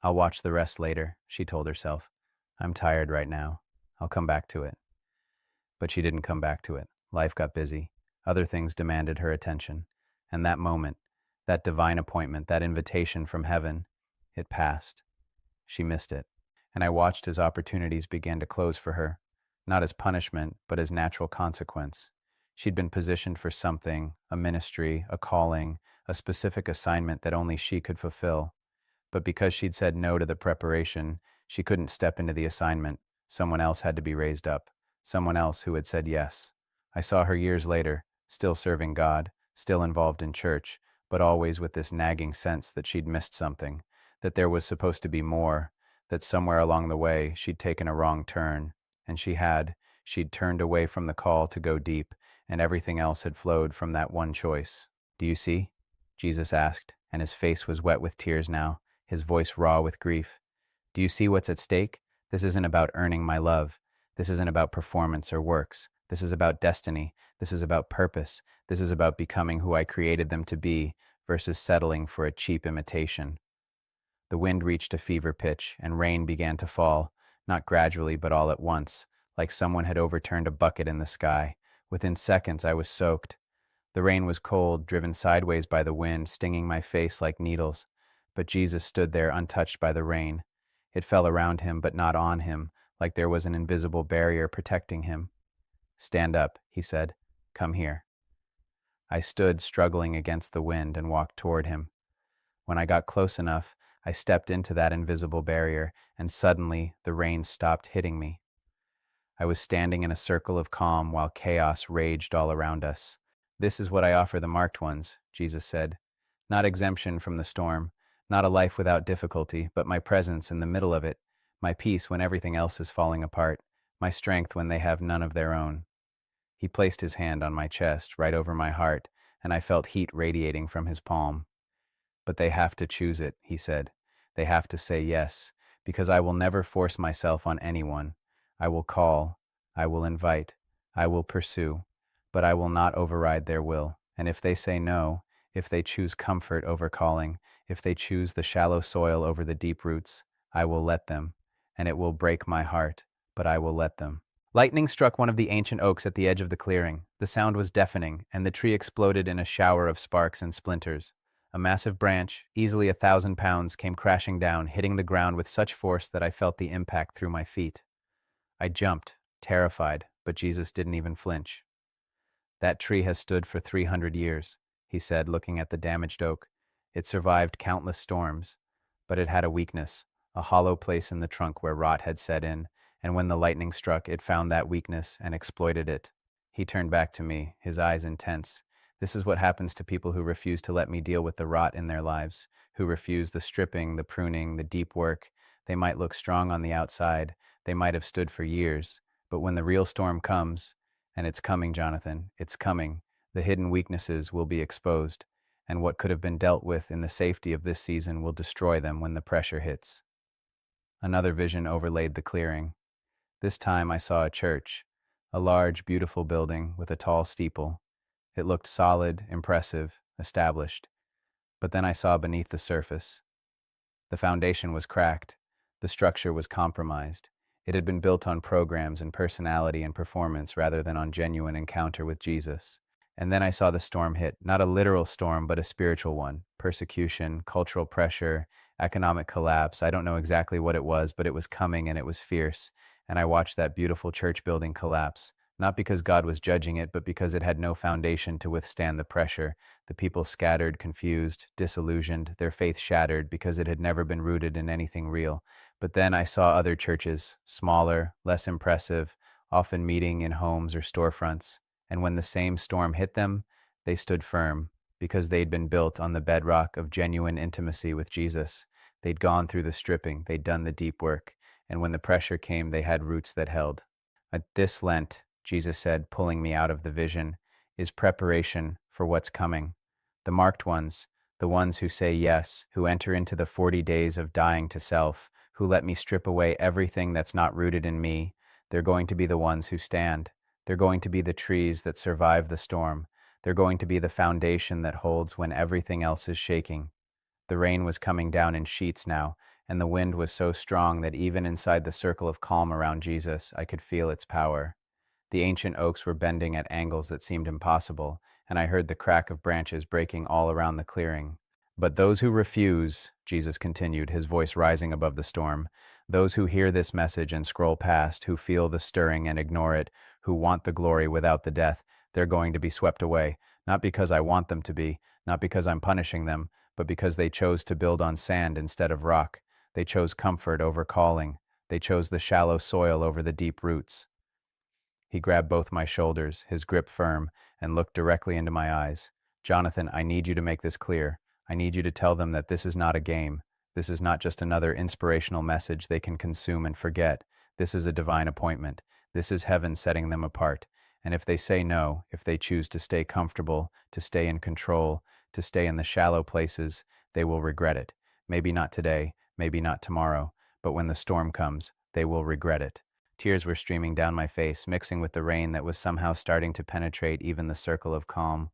I'll watch the rest later, she told herself. I'm tired right now. I'll come back to it. But she didn't come back to it. Life got busy. Other things demanded her attention. And that moment, that divine appointment, that invitation from heaven, it passed. She missed it. And I watched as opportunities began to close for her, not as punishment, but as natural consequence. She'd been positioned for something, a ministry, a calling, a specific assignment that only she could fulfill. But because she'd said no to the preparation, she couldn't step into the assignment. Someone else had to be raised up. Someone else who had said yes. I saw her years later, still serving God, still involved in church, but always with this nagging sense that she'd missed something, that there was supposed to be more, that somewhere along the way she'd taken a wrong turn, and she'd turned away from the call to go deep, and everything else had flowed from that one choice. Do you see? Jesus asked, and his face was wet with tears now, his voice raw with grief. Do you see what's at stake? This isn't about earning my love. This isn't about performance or works. This is about destiny. This is about purpose. This is about becoming who I created them to be versus settling for a cheap imitation. The wind reached a fever pitch, and rain began to fall, not gradually but all at once, like someone had overturned a bucket in the sky. Within seconds I was soaked. The rain was cold, driven sideways by the wind, stinging my face like needles. But Jesus stood there untouched by the rain. It fell around him, but not on him, like there was an invisible barrier protecting him. Stand up, he said. Come here. I stood, struggling against the wind, and walked toward him. When I got close enough, I stepped into that invisible barrier, and suddenly the rain stopped hitting me. I was standing in a circle of calm while chaos raged all around us. This is what I offer the marked ones, Jesus said. Not exemption from the storm, not a life without difficulty, but my presence in the middle of it, my peace when everything else is falling apart, my strength when they have none of their own. He placed his hand on my chest, right over my heart, and I felt heat radiating from his palm. But they have to choose it, he said. They have to say yes, because I will never force myself on anyone. I will call, I will invite, I will pursue, but I will not override their will. And if they say no, if they choose comfort over calling, if they choose the shallow soil over the deep roots, I will let them, and it will break my heart, but I will let them. Lightning struck one of the ancient oaks at the edge of the clearing. The sound was deafening, and the tree exploded in a shower of sparks and splinters. A massive branch, easily 1,000 pounds, came crashing down, hitting the ground with such force that I felt the impact through my feet. I jumped, terrified, but Jesus didn't even flinch. That tree has stood for 300 years, he said, looking at the damaged oak. It survived countless storms, but it had a weakness, a hollow place in the trunk where rot had set in, and when the lightning struck, it found that weakness and exploited it. He turned back to me, his eyes intense. This is what happens to people who refuse to let me deal with the rot in their lives, who refuse the stripping, the pruning, the deep work. They might look strong on the outside, They might have stood for years, but when the real storm comes, and it's coming, Jonathan, it's coming, the hidden weaknesses will be exposed, and what could have been dealt with in the safety of this season will destroy them when the pressure hits. Another vision overlaid the clearing. This time I saw a church, a large, beautiful building with a tall steeple. It looked solid, impressive, established. But then I saw beneath the surface. The foundation was cracked. The structure was compromised. It had been built on programs and personality and performance rather than on genuine encounter with Jesus. And then I saw the storm hit, not a literal storm, but a spiritual one. Persecution, cultural pressure, economic collapse. I don't know exactly what it was, but it was coming and it was fierce. And I watched that beautiful church building collapse, not because God was judging it, but because it had no foundation to withstand the pressure. The people scattered, confused, disillusioned, their faith shattered because it had never been rooted in anything real. But then I saw other churches, smaller, less impressive, often meeting in homes or storefronts. And when the same storm hit them, they stood firm, because they'd been built on the bedrock of genuine intimacy with Jesus. They'd gone through the stripping, they'd done the deep work, and when the pressure came, they had roots that held. At this Lent, Jesus said, pulling me out of the vision, is preparation for what's coming. The marked ones, the ones who say yes, who enter into the 40 days of dying to self, who let me strip away everything that's not rooted in me, they're going to be the ones who stand. They're going to be the trees that survive the storm. They're going to be the foundation that holds when everything else is shaking. The rain was coming down in sheets now, and the wind was so strong that even inside the circle of calm around Jesus, I could feel its power. The ancient oaks were bending at angles that seemed impossible, and I heard the crack of branches breaking all around the clearing. But those who refuse, Jesus continued, his voice rising above the storm, those who hear this message and scroll past, who feel the stirring and ignore it, who want the glory without the death, they're going to be swept away, not because I want them to be, not because I'm punishing them, but because they chose to build on sand instead of rock. They chose comfort over calling. They chose the shallow soil over the deep roots. He grabbed both my shoulders, his grip firm, and looked directly into my eyes. Jonathan, I need you to make this clear. I need you to tell them that this is not a game. This is not just another inspirational message they can consume and forget. This is a divine appointment. This is heaven setting them apart. And if they say no, if they choose to stay comfortable, to stay in control, to stay in the shallow places, they will regret it. Maybe not today, maybe not tomorrow, but when the storm comes, they will regret it. Tears were streaming down my face, mixing with the rain that was somehow starting to penetrate even the circle of calm.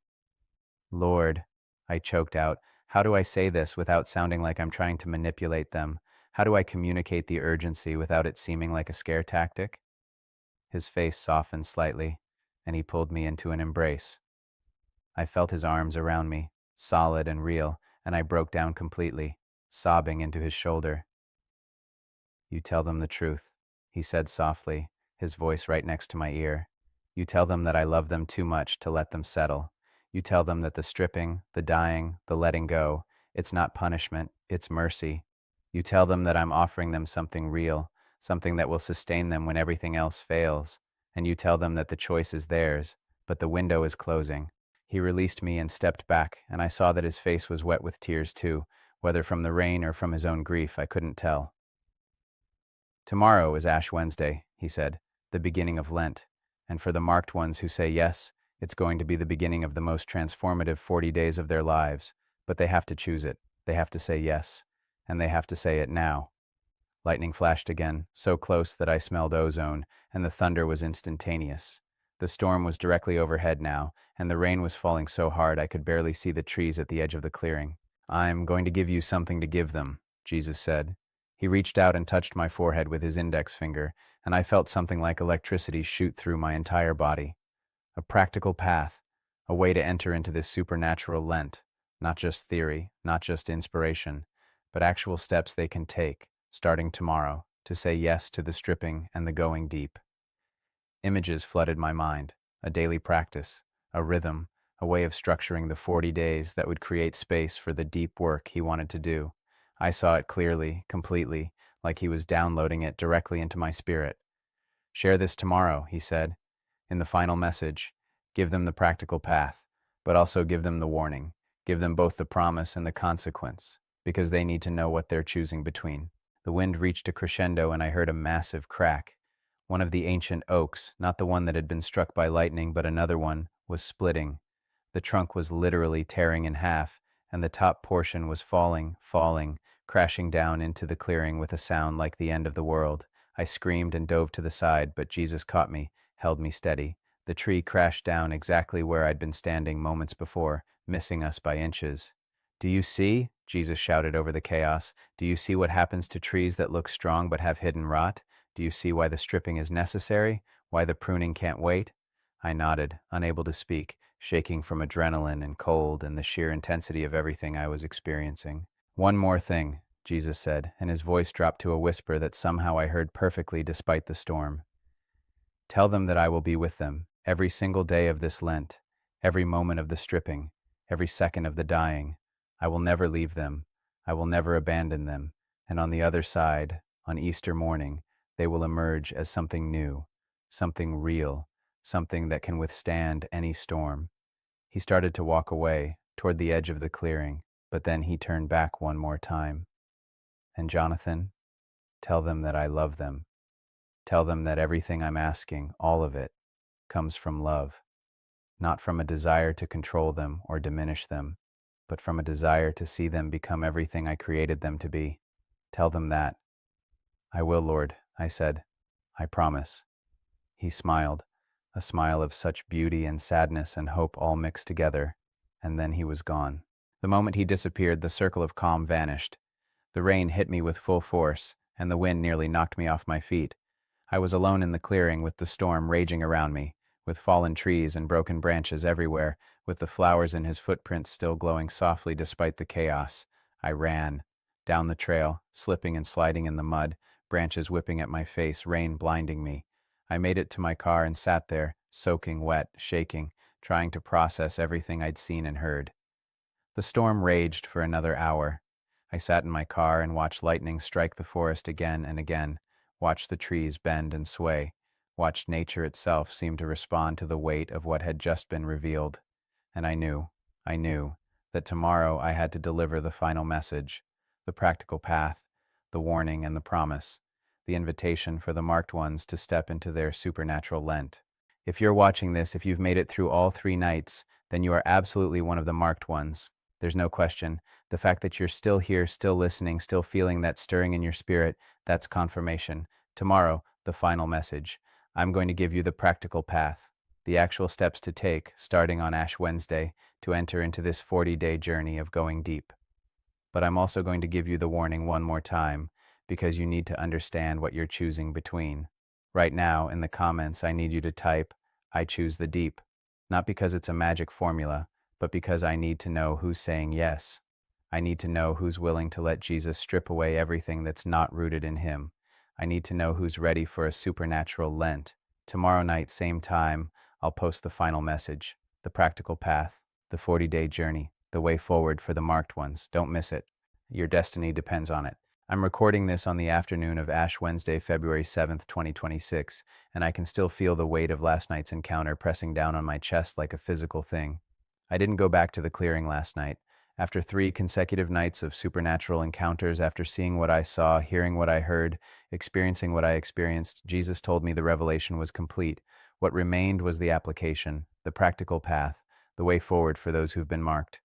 Lord, I choked out, how do I say this without sounding like I'm trying to manipulate them? How do I communicate the urgency without it seeming like a scare tactic? His face softened slightly, and he pulled me into an embrace. I felt his arms around me, solid and real, and I broke down completely, sobbing into his shoulder. You tell them the truth, he said softly, his voice right next to my ear. You tell them that I love them too much to let them settle. You tell them that the stripping, the dying, the letting go, it's not punishment, it's mercy. You tell them that I'm offering them something real, something that will sustain them when everything else fails. And you tell them that the choice is theirs, but the window is closing. He released me and stepped back, and I saw that his face was wet with tears too, whether from the rain or from his own grief, I couldn't tell. Tomorrow is Ash Wednesday, he said, the beginning of Lent, and for the marked ones who say yes, it's going to be the beginning of the most transformative 40 days of their lives, but they have to choose it, they have to say yes, and they have to say it now. Lightning flashed again, so close that I smelled ozone, and the thunder was instantaneous. The storm was directly overhead now, and the rain was falling so hard I could barely see the trees at the edge of the clearing. I'm going to give you something to give them, Jesus said. He reached out and touched my forehead with his index finger, and I felt something like electricity shoot through my entire body. A practical path, a way to enter into this supernatural Lent, not just theory, not just inspiration, but actual steps they can take, starting tomorrow, to say yes to the stripping and the going deep. Images flooded my mind, a daily practice, a rhythm, a way of structuring the 40 days that would create space for the deep work he wanted to do. I saw it clearly, completely, like he was downloading it directly into my spirit. Share this tomorrow, he said. In the final message, give them the practical path, but also give them the warning. Give them both the promise and the consequence, because they need to know what they're choosing between. The wind reached a crescendo and I heard a massive crack. One of the ancient oaks, not the one that had been struck by lightning, but another one, was splitting. The trunk was literally tearing in half, and the top portion was falling, crashing down into the clearing with a sound like the end of the world. I screamed and dove to the side, but Jesus caught me, held me steady. The tree crashed down exactly where I'd been standing moments before, missing us by inches. "Do you see?" Jesus shouted over the chaos. "Do you see what happens to trees that look strong but have hidden rot? Do you see why the stripping is necessary? Why the pruning can't wait?" I nodded, unable to speak, shaking from adrenaline and cold and the sheer intensity of everything I was experiencing. "One more thing," Jesus said, and his voice dropped to a whisper that somehow I heard perfectly despite the storm. "Tell them that I will be with them every single day of this Lent, every moment of the stripping, every second of the dying. I will never leave them. I will never abandon them. And on the other side, on Easter morning, they will emerge as something new, something real, something that can withstand any storm." He started to walk away, toward the edge of the clearing, but then he turned back one more time. "And Jonathan, tell them that I love them. Tell them that everything I'm asking, all of it, comes from love, not from a desire to control them or diminish them, but from a desire to see them become everything I created them to be. Tell them that." "I will, Lord," I said. "I promise." He smiled, a smile of such beauty and sadness and hope all mixed together, and then he was gone. The moment he disappeared, the circle of calm vanished. The rain hit me with full force, and the wind nearly knocked me off my feet. I was alone in the clearing with the storm raging around me, with fallen trees and broken branches everywhere, with the flowers in his footprints still glowing softly despite the chaos. I ran down the trail, slipping and sliding in the mud, branches whipping at my face, rain blinding me. I made it to my car and sat there, soaking wet, shaking, trying to process everything I'd seen and heard. The storm raged for another hour. I sat in my car and watched lightning strike the forest again and again, watched the trees bend and sway, watched nature itself seem to respond to the weight of what had just been revealed. And I knew, that tomorrow I had to deliver the final message, the practical path, the warning and the promise, the invitation for the marked ones to step into their supernatural Lent. If you're watching this, if you've made it through all 3 nights, then you are absolutely one of the marked ones. There's no question. The fact that you're still here, still listening, still feeling that stirring in your spirit, that's confirmation. Tomorrow, the final message. I'm going to give you the practical path, the actual steps to take, starting on Ash Wednesday, to enter into this 40-day journey of going deep. But I'm also going to give you the warning one more time, because you need to understand what you're choosing between. Right now, in the comments, I need you to type, "I choose the deep," not because it's a magic formula, but because I need to know who's saying yes. I need to know who's willing to let Jesus strip away everything that's not rooted in him. I need to know who's ready for a supernatural Lent. Tomorrow night, same time, I'll post the final message, the practical path, the 40-day journey, the way forward for the marked ones. Don't miss it. Your destiny depends on it. I'm recording this on the afternoon of Ash Wednesday, February 7th, 2026, and I can still feel the weight of last night's encounter pressing down on my chest like a physical thing. I didn't go back to the clearing last night. After 3 consecutive nights of supernatural encounters, after seeing what I saw, hearing what I heard, experiencing what I experienced, Jesus told me the revelation was complete. What remained was the application, the practical path, the way forward for those who've been marked.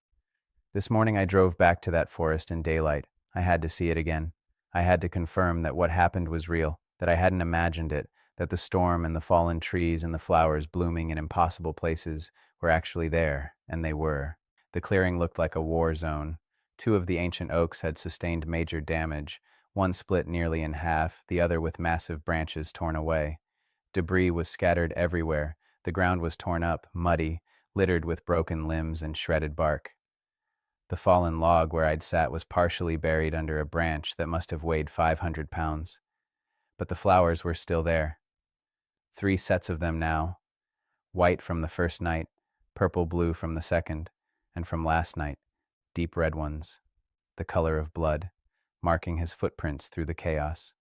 This morning I drove back to that forest in daylight. I had to see it again. I had to confirm that what happened was real, that I hadn't imagined it, that the storm and the fallen trees and the flowers blooming in impossible places were actually there, and they were. The clearing looked like a war zone. 2 of the ancient oaks had sustained major damage, one split nearly in half, the other with massive branches torn away. Debris was scattered everywhere. The ground was torn up, muddy, littered with broken limbs and shredded bark. The fallen log where I'd sat was partially buried under a branch that must have weighed 500 pounds. But the flowers were still there. 3 sets of them now. White from the first night, purple-blue from the second, and from last night, deep red ones, the color of blood, marking his footprints through the chaos.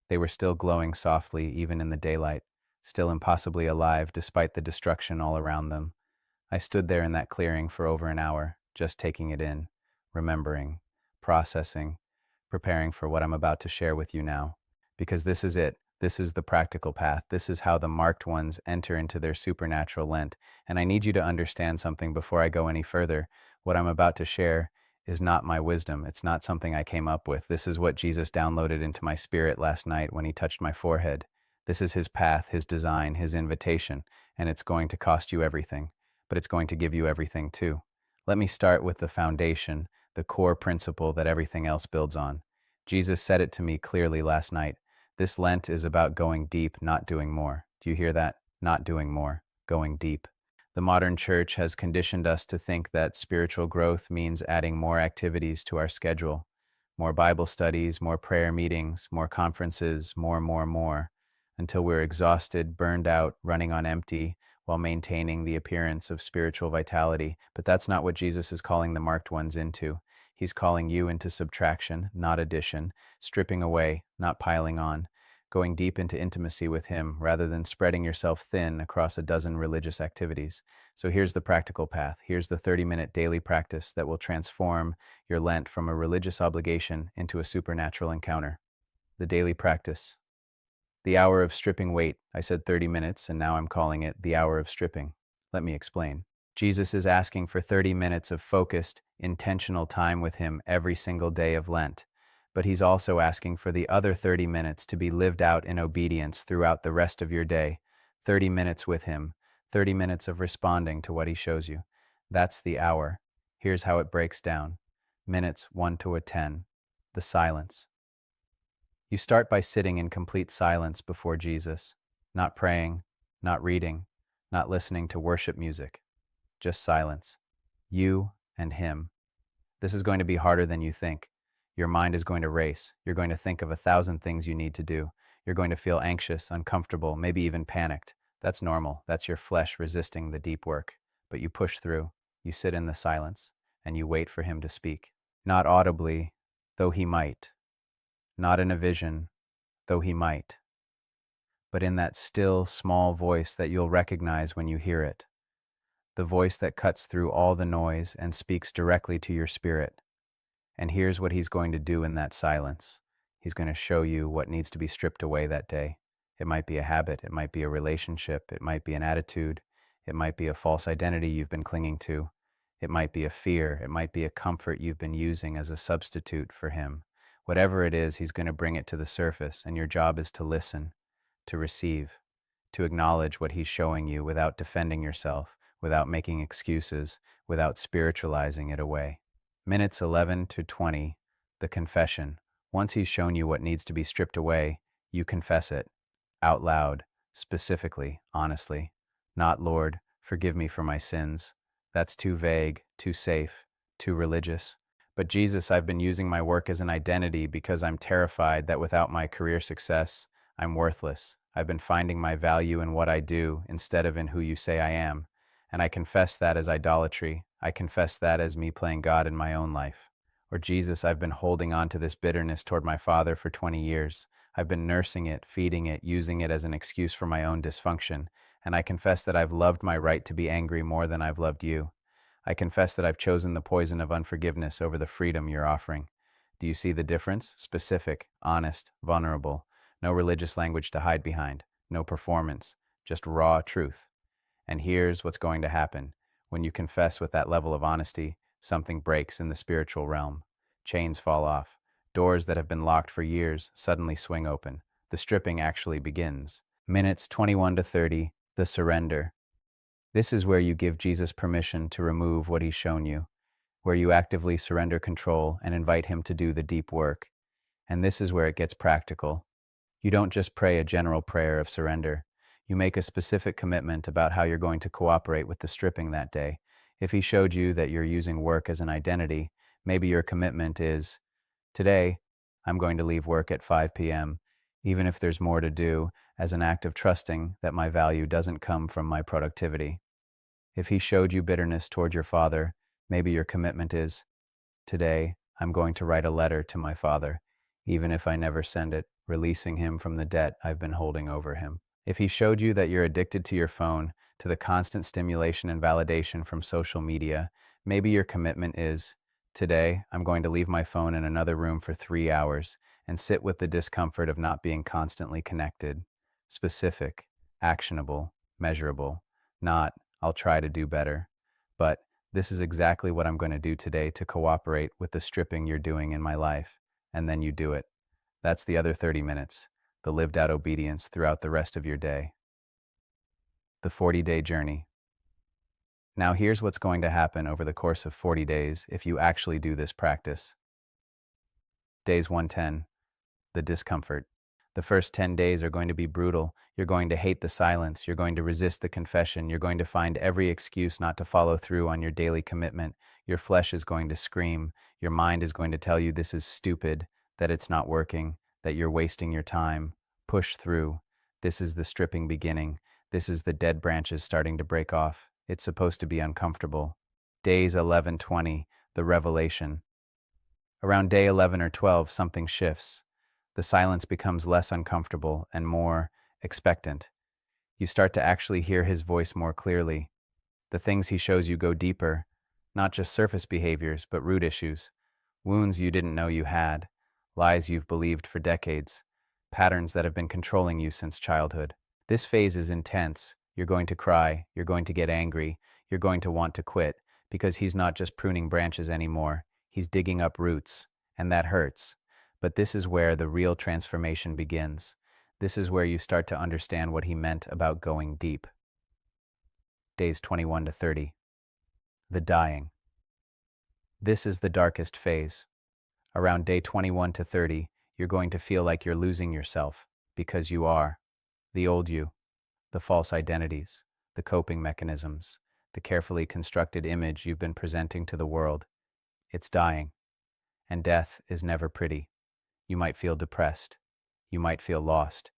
They were still glowing softly even in the daylight, still impossibly alive despite the destruction all around them. I stood there in that clearing for over an hour, just taking it in, remembering, processing, preparing for what I'm about to share with you now. Because this is it. This is the practical path. This is how the marked ones enter into their supernatural Lent. And I need you to understand something before I go any further. What I'm about to share is not my wisdom. It's not something I came up with. This is what Jesus downloaded into my spirit last night when he touched my forehead. This is his path, his design, his invitation, and it's going to cost you everything, but it's going to give you everything too. Let me start with the foundation, the core principle that everything else builds on. Jesus said it to me clearly last night. This Lent is about going deep, not doing more. Do you hear that? Not doing more, going deep. The modern church has conditioned us to think that spiritual growth means adding more activities to our schedule, more Bible studies, more prayer meetings, more conferences, more, until we're exhausted, burned out, running on empty, while maintaining the appearance of spiritual vitality. But that's not what Jesus is calling the marked ones into. He's calling you into subtraction, not addition, stripping away, not piling on, going deep into intimacy with him rather than spreading yourself thin across a dozen religious activities. So here's the practical path. Here's the 30-minute daily practice that will transform your Lent from a religious obligation into a supernatural encounter. The daily practice. The hour of stripping weight. I said 30 minutes, and now I'm calling it the hour of stripping. Let me explain. Jesus is asking for 30 minutes of focused, intentional time with him every single day of Lent. But he's also asking for the other 30 minutes to be lived out in obedience throughout the rest of your day. 30 minutes with him, 30 minutes of responding to what he shows you. That's the hour. Here's how it breaks down. Minutes 1 to 10. The silence. You start by sitting in complete silence before Jesus, not praying, not reading, not listening to worship music, just silence. You and him. This is going to be harder than you think. Your mind is going to race. You're going to think of 1,000 things you need to do. You're going to feel anxious, uncomfortable, maybe even panicked. That's normal. That's your flesh resisting the deep work. But you push through. You sit in the silence, and you wait for him to speak. Not audibly, though he might. Not in a vision, though he might. But in that still, small voice that you'll recognize when you hear it. The voice that cuts through all the noise and speaks directly to your spirit. And here's what he's going to do in that silence. He's going to show you what needs to be stripped away that day. It might be a habit, it might be a relationship, it might be an attitude, it might be a false identity you've been clinging to, it might be a fear, it might be a comfort you've been using as a substitute for him. Whatever it is, he's going to bring it to the surface, and your job is to listen, to receive, to acknowledge what he's showing you without defending yourself, without making excuses, without spiritualizing it away. Minutes 11 to 20, the confession. Once he's shown you what needs to be stripped away, you confess it, out loud, specifically, honestly. Not, Lord, forgive me for my sins. That's too vague, too safe, too religious. But Jesus, I've been using my work as an identity because I'm terrified that without my career success, I'm worthless. I've been finding my value in what I do instead of in who you say I am. And I confess that as idolatry. I confess that as me playing God in my own life. Or Jesus, I've been holding on to this bitterness toward my father for 20 years. I've been nursing it, feeding it, using it as an excuse for my own dysfunction. And I confess that I've loved my right to be angry more than I've loved you. I confess that I've chosen the poison of unforgiveness over the freedom you're offering. Do you see the difference? Specific, honest, vulnerable. No religious language to hide behind. No performance. Just raw truth. And here's what's going to happen. When you confess with that level of honesty, something breaks in the spiritual realm. Chains fall off. Doors that have been locked for years suddenly swing open. The stripping actually begins. Minutes 21 to 30, the surrender. This is where you give Jesus permission to remove what he's shown you, where you actively surrender control and invite him to do the deep work. And this is where it gets practical. You don't just pray a general prayer of surrender. You make a specific commitment about how you're going to cooperate with the stripping that day. If he showed you that you're using work as an identity, maybe your commitment is, today, I'm going to leave work at 5 p.m., even if there's more to do, as an act of trusting that my value doesn't come from my productivity. If he showed you bitterness toward your father, maybe your commitment is, today, I'm going to write a letter to my father, even if I never send it, releasing him from the debt I've been holding over him. If he showed you that you're addicted to your phone, to the constant stimulation and validation from social media, maybe your commitment is, Today, I'm going to leave my phone in another room for 3 hours and sit with the discomfort of not being constantly connected. Specific, actionable, measurable, not, I'll try to do better. But this is exactly what I'm going to do today to cooperate with the stripping you're doing in my life. And then you do it. That's the other 30 minutes, the lived out obedience throughout the rest of your day. The 40-day journey. Now, here's what's going to happen over the course of 40 days if you actually do this practice. Days 110, the discomfort. The first 10 days are going to be brutal. You're going to hate the silence. You're going to resist the confession. You're going to find every excuse not to follow through on your daily commitment. Your flesh is going to scream. Your mind is going to tell you this is stupid, that it's not working, that you're wasting your time. Push through. This is the stripping beginning. This is the dead branches starting to break off. It's supposed to be uncomfortable. Days 11-20, the revelation. Around day 11 or 12, something shifts. The silence becomes less uncomfortable and more expectant. You start to actually hear his voice more clearly. The things he shows you go deeper, not just surface behaviors, but root issues, wounds you didn't know you had, lies you've believed for decades, patterns that have been controlling you since childhood. This phase is intense. You're going to cry, you're going to get angry, you're going to want to quit, because he's not just pruning branches anymore, he's digging up roots, and that hurts. But this is where the real transformation begins. This is where you start to understand what he meant about going deep. Days 21-30. The dying. This is the darkest phase. Around day 21-30, you're going to feel like you're losing yourself, because you are. The old you, the false identities, the coping mechanisms, the carefully constructed image you've been presenting to the world. It's dying. And death is never pretty. You might feel depressed. You might feel lost.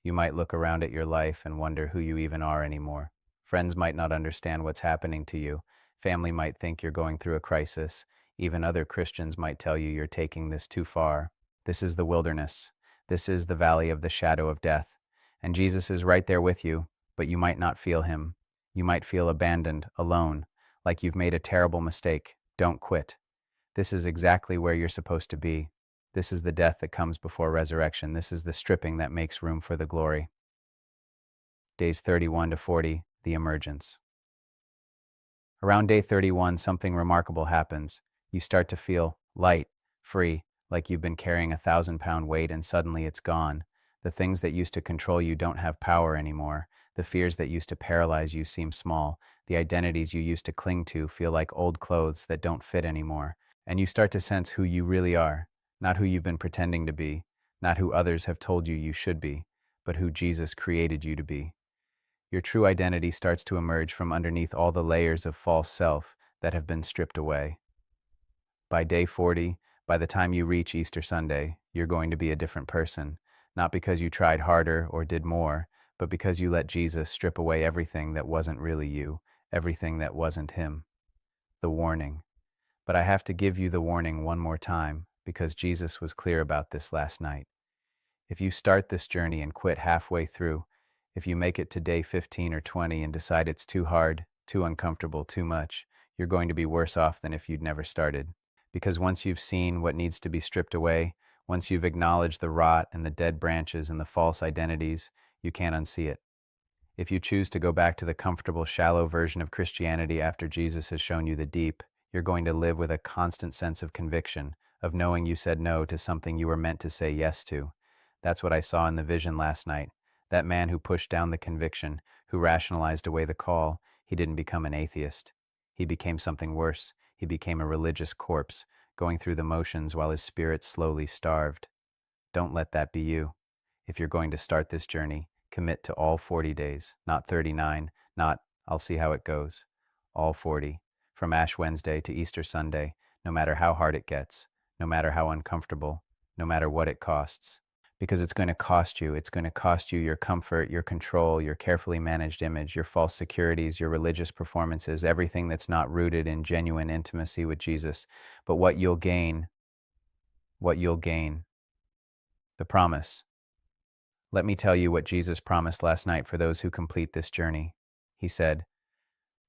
You might look around at your life and wonder who you even are anymore. Friends might not understand what's happening to you. Family might think you're going through a crisis. Even other Christians might tell you you're taking this too far. This is the wilderness. This is the valley of the shadow of death. And Jesus is right there with you, but you might not feel him. You might feel abandoned, alone, like you've made a terrible mistake. Don't quit. This is exactly where you're supposed to be. This is the death that comes before resurrection. This is the stripping that makes room for the glory. Days 31-40, the emergence. Around day 31, something remarkable happens. You start to feel light, free, like you've been carrying 1,000-pound weight and suddenly it's gone. The things that used to control you don't have power anymore. The fears that used to paralyze you seem small. The identities you used to cling to feel like old clothes that don't fit anymore. And you start to sense who you really are. Not who you've been pretending to be, not who others have told you you should be, but who Jesus created you to be. Your true identity starts to emerge from underneath all the layers of false self that have been stripped away. By day 40, by the time you reach Easter Sunday, you're going to be a different person, not because you tried harder or did more, but because you let Jesus strip away everything that wasn't really you, everything that wasn't him. The warning. But I have to give you the warning one more time, because Jesus was clear about this last night. If you start this journey and quit halfway through, if you make it to day 15 or 20 and decide it's too hard, too uncomfortable, too much, you're going to be worse off than if you'd never started. Because once you've seen what needs to be stripped away, once you've acknowledged the rot and the dead branches and the false identities, you can't unsee it. If you choose to go back to the comfortable, shallow version of Christianity after Jesus has shown you the deep, you're going to live with a constant sense of conviction, of knowing you said no to something you were meant to say yes to. That's what I saw in the vision last night. That man who pushed down the conviction, who rationalized away the call, he didn't become an atheist. He became something worse. He became a religious corpse, going through the motions while his spirit slowly starved. Don't let that be you. If you're going to start this journey, commit to all 40 days, not 39, not I'll see how it goes. All 40. From Ash Wednesday to Easter Sunday, no matter how hard it gets, no matter how uncomfortable, no matter what it costs. Because it's going to cost you. It's going to cost you your comfort, your control, your carefully managed image, your false securities, your religious performances, everything that's not rooted in genuine intimacy with Jesus. But what you'll gain, the promise. Let me tell you what Jesus promised last night for those who complete this journey. He said,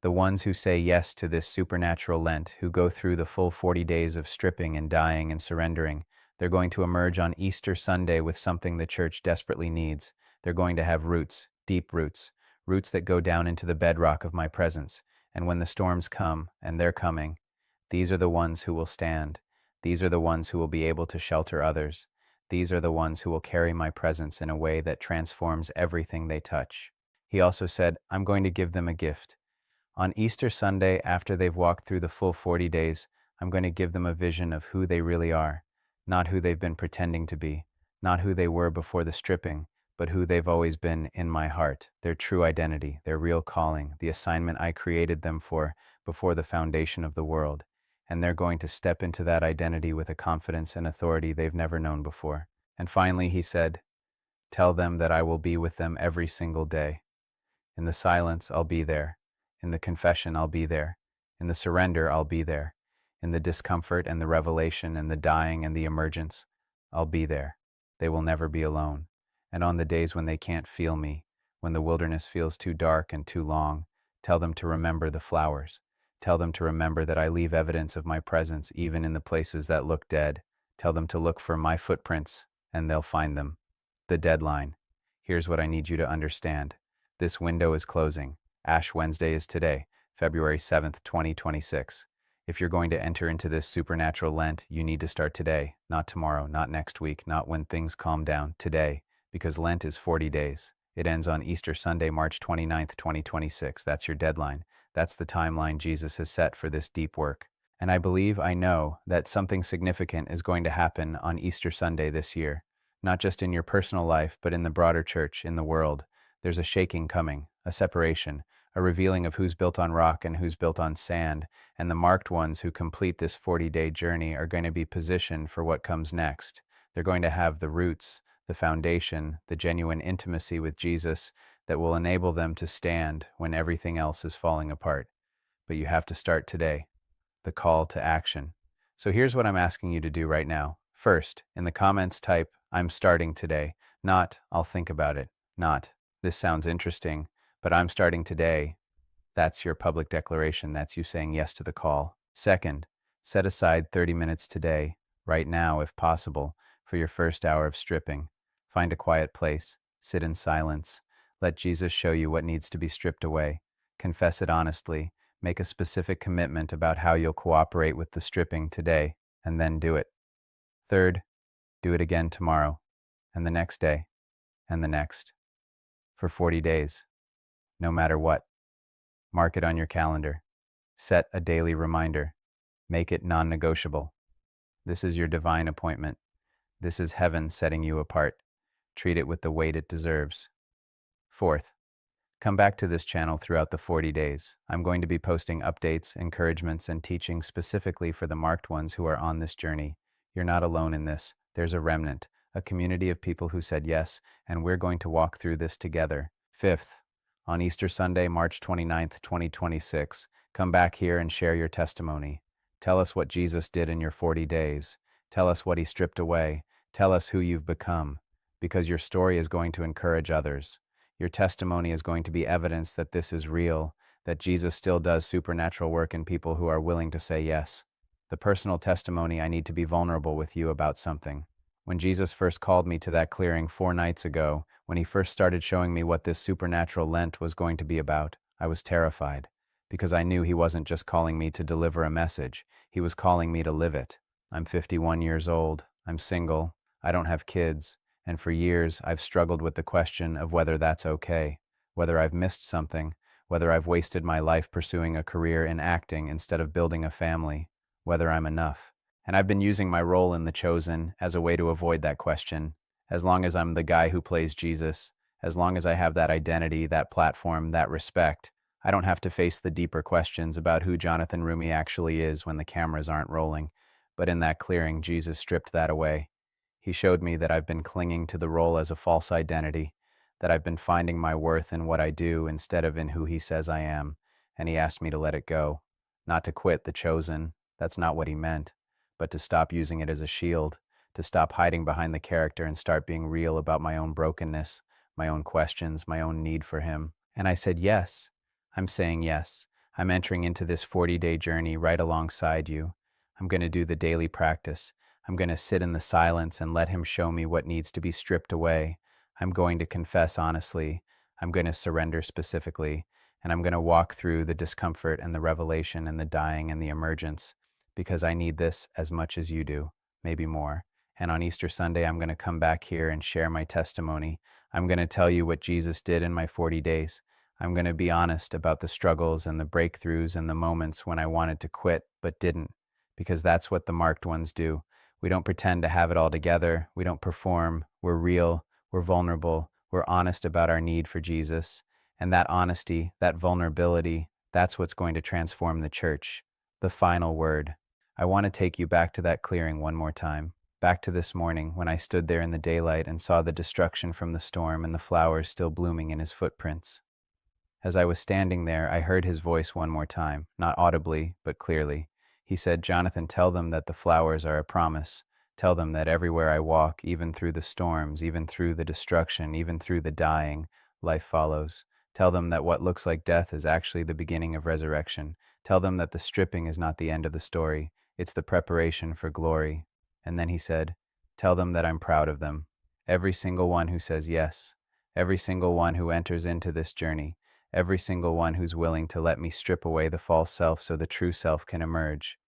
The ones who say yes to this supernatural Lent, who go through the full 40 days of stripping and dying and surrendering, they're going to emerge on Easter Sunday with something the church desperately needs. They're going to have roots, deep roots, roots that go down into the bedrock of my presence. And when the storms come, and they're coming, these are the ones who will stand. These are the ones who will be able to shelter others. These are the ones who will carry my presence in a way that transforms everything they touch. He also said, I'm going to give them a gift. On Easter Sunday, after they've walked through the full 40 days, I'm going to give them a vision of who they really are, not who they've been pretending to be, not who they were before the stripping, but who they've always been in my heart, their true identity, their real calling, the assignment I created them for before the foundation of the world. And they're going to step into that identity with a confidence and authority they've never known before. And finally, he said, tell them that I will be with them every single day. In the silence, I'll be there. In the confession, I'll be there. In the surrender, I'll be there. In the discomfort and the revelation and the dying and the emergence, I'll be there. They will never be alone. And on the days when they can't feel me, when the wilderness feels too dark and too long, tell them to remember the flowers. Tell them to remember that I leave evidence of my presence even in the places that look dead. Tell them to look for my footprints, and they'll find them. The deadline. Here's what I need you to understand. This window is closing. Ash Wednesday is today, February 7th, 2026. If you're going to enter into this supernatural Lent, you need to start today, not tomorrow, not next week, not when things calm down, today, because Lent is 40 days. It ends on Easter Sunday, March 29th, 2026. That's your deadline. That's the timeline Jesus has set for this deep work. And I know that something significant is going to happen on Easter Sunday this year, not just in your personal life, but in the broader church, in the world. There's a shaking coming, a separation, a revealing of who's built on rock and who's built on sand, and the marked ones who complete this 40-day journey are going to be positioned for what comes next. They're going to have the roots, the foundation, the genuine intimacy with Jesus that will enable them to stand when everything else is falling apart. But you have to start today. The call to action. So here's what I'm asking you to do right now. First, in the comments type, I'm starting today, not I'll think about it, not this sounds interesting, but I'm starting today. That's your public declaration. That's you saying yes to the call. Second, set aside 30 minutes today, right now if possible, for your first hour of stripping. Find a quiet place, sit in silence, let Jesus show you what needs to be stripped away. Confess it honestly, make a specific commitment about how you'll cooperate with the stripping today, and then do it. Third, do it again tomorrow, and the next day, and the next. For 40 days, no matter what. Mark it on your calendar. Set a daily reminder. Make it non-negotiable. This is your divine appointment. This is heaven setting you apart. Treat it with the weight it deserves. Fourth, come back to this channel throughout the 40 days. I'm going to be posting updates, encouragements, and teaching specifically for the marked ones who are on this journey. You're not alone in this. There's a remnant, a community of people who said yes, and we're going to walk through this together. Fifth, on Easter Sunday, March 29th, 2026, come back here and share your testimony. Tell us what Jesus did in your 40 days. Tell us what he stripped away. Tell us who you've become, because your story is going to encourage others. Your testimony is going to be evidence that this is real, that Jesus still does supernatural work in people who are willing to say yes. The personal testimony, I need to be vulnerable with you about something. When Jesus first called me to that clearing 4 nights ago, when he first started showing me what this supernatural Lent was going to be about, I was terrified, because I knew he wasn't just calling me to deliver a message, he was calling me to live it. I'm 51 years old, I'm single, I don't have kids, and for years I've struggled with the question of whether that's okay, whether I've missed something, whether I've wasted my life pursuing a career in acting instead of building a family, whether I'm enough. And I've been using my role in The Chosen as a way to avoid that question. As long as I'm the guy who plays Jesus, as long as I have that identity, that platform, that respect, I don't have to face the deeper questions about who Jonathan Roumie actually is when the cameras aren't rolling. But in that clearing, Jesus stripped that away. He showed me that I've been clinging to the role as a false identity, that I've been finding my worth in what I do instead of in who he says I am, and he asked me to let it go. Not to quit The Chosen, that's not what he meant, but to stop using it as a shield, to stop hiding behind the character and start being real about my own brokenness, my own questions, my own need for him. And I said yes. I'm saying yes. I'm entering into this 40-day journey right alongside you. I'm going to do the daily practice. I'm going to sit in the silence and let Him show me what needs to be stripped away. I'm going to confess honestly. I'm going to surrender specifically. And I'm going to walk through the discomfort and the revelation and the dying and the emergence because I need this as much as you do, maybe more. And on Easter Sunday, I'm going to come back here and share my testimony. I'm going to tell you what Jesus did in my 40 days. I'm going to be honest about the struggles and the breakthroughs and the moments when I wanted to quit but didn't, because that's what the marked ones do. We don't pretend to have it all together. We don't perform. We're real. We're vulnerable. We're honest about our need for Jesus. And that honesty, that vulnerability, that's what's going to transform the church. The final word. I want to take you back to that clearing one more time. Back to this morning when I stood there in the daylight and saw the destruction from the storm and the flowers still blooming in His footprints. As I was standing there, I heard His voice one more time, not audibly, but clearly. He said, "Jonathan, tell them that the flowers are a promise. Tell them that everywhere I walk, even through the storms, even through the destruction, even through the dying, life follows. Tell them that what looks like death is actually the beginning of resurrection. Tell them that the stripping is not the end of the story. It's the preparation for glory." And then He said, "Tell them that I'm proud of them. Every single one who says yes. Every single one who enters into this journey. Every single one who's willing to let me strip away the false self so the true self can emerge.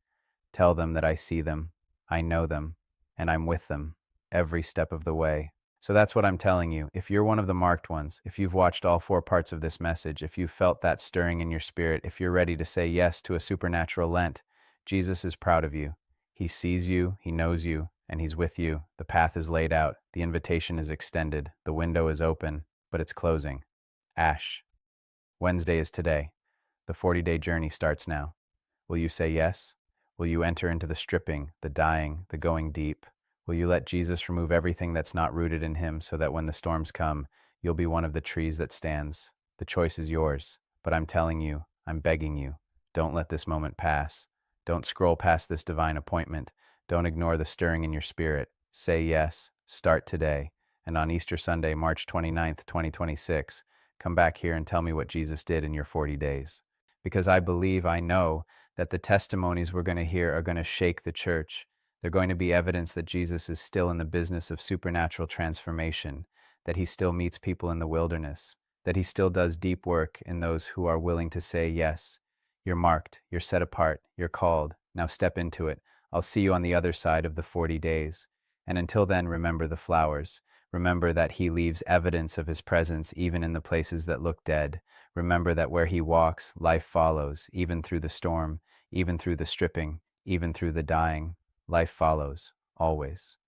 Tell them that I see them, I know them, and I'm with them every step of the way." So that's what I'm telling you. If you're one of the marked ones, if you've watched all 4 parts of this message, if you've felt that stirring in your spirit, if you're ready to say yes to a supernatural Lent, Jesus is proud of you. He sees you, He knows you, and He's with you. The path is laid out. The invitation is extended. The window is open, but it's closing. Ash. Wednesday is today. The 40-day journey starts now. Will you say yes? Will you enter into the stripping, the dying, the going deep? Will you let Jesus remove everything that's not rooted in Him so that when the storms come, you'll be one of the trees that stands? The choice is yours, but I'm telling you, I'm begging you, don't let this moment pass. Don't scroll past this divine appointment. Don't ignore the stirring in your spirit. Say yes. Start today. And on Easter Sunday, March 29th, 2026, come back here and tell me what Jesus did in your 40 days. Because I believe, I know, that the testimonies we're going to hear are going to shake the church. They're going to be evidence that Jesus is still in the business of supernatural transformation, that He still meets people in the wilderness, that He still does deep work in those who are willing to say yes. You're marked, you're set apart, you're called. Now step into it. I'll see you on the other side of the 40 days. And until then, remember the flowers. Remember that He leaves evidence of His presence even in the places that look dead. Remember that where He walks, life follows, even through the storm, even through the stripping, even through the dying. Life follows, always.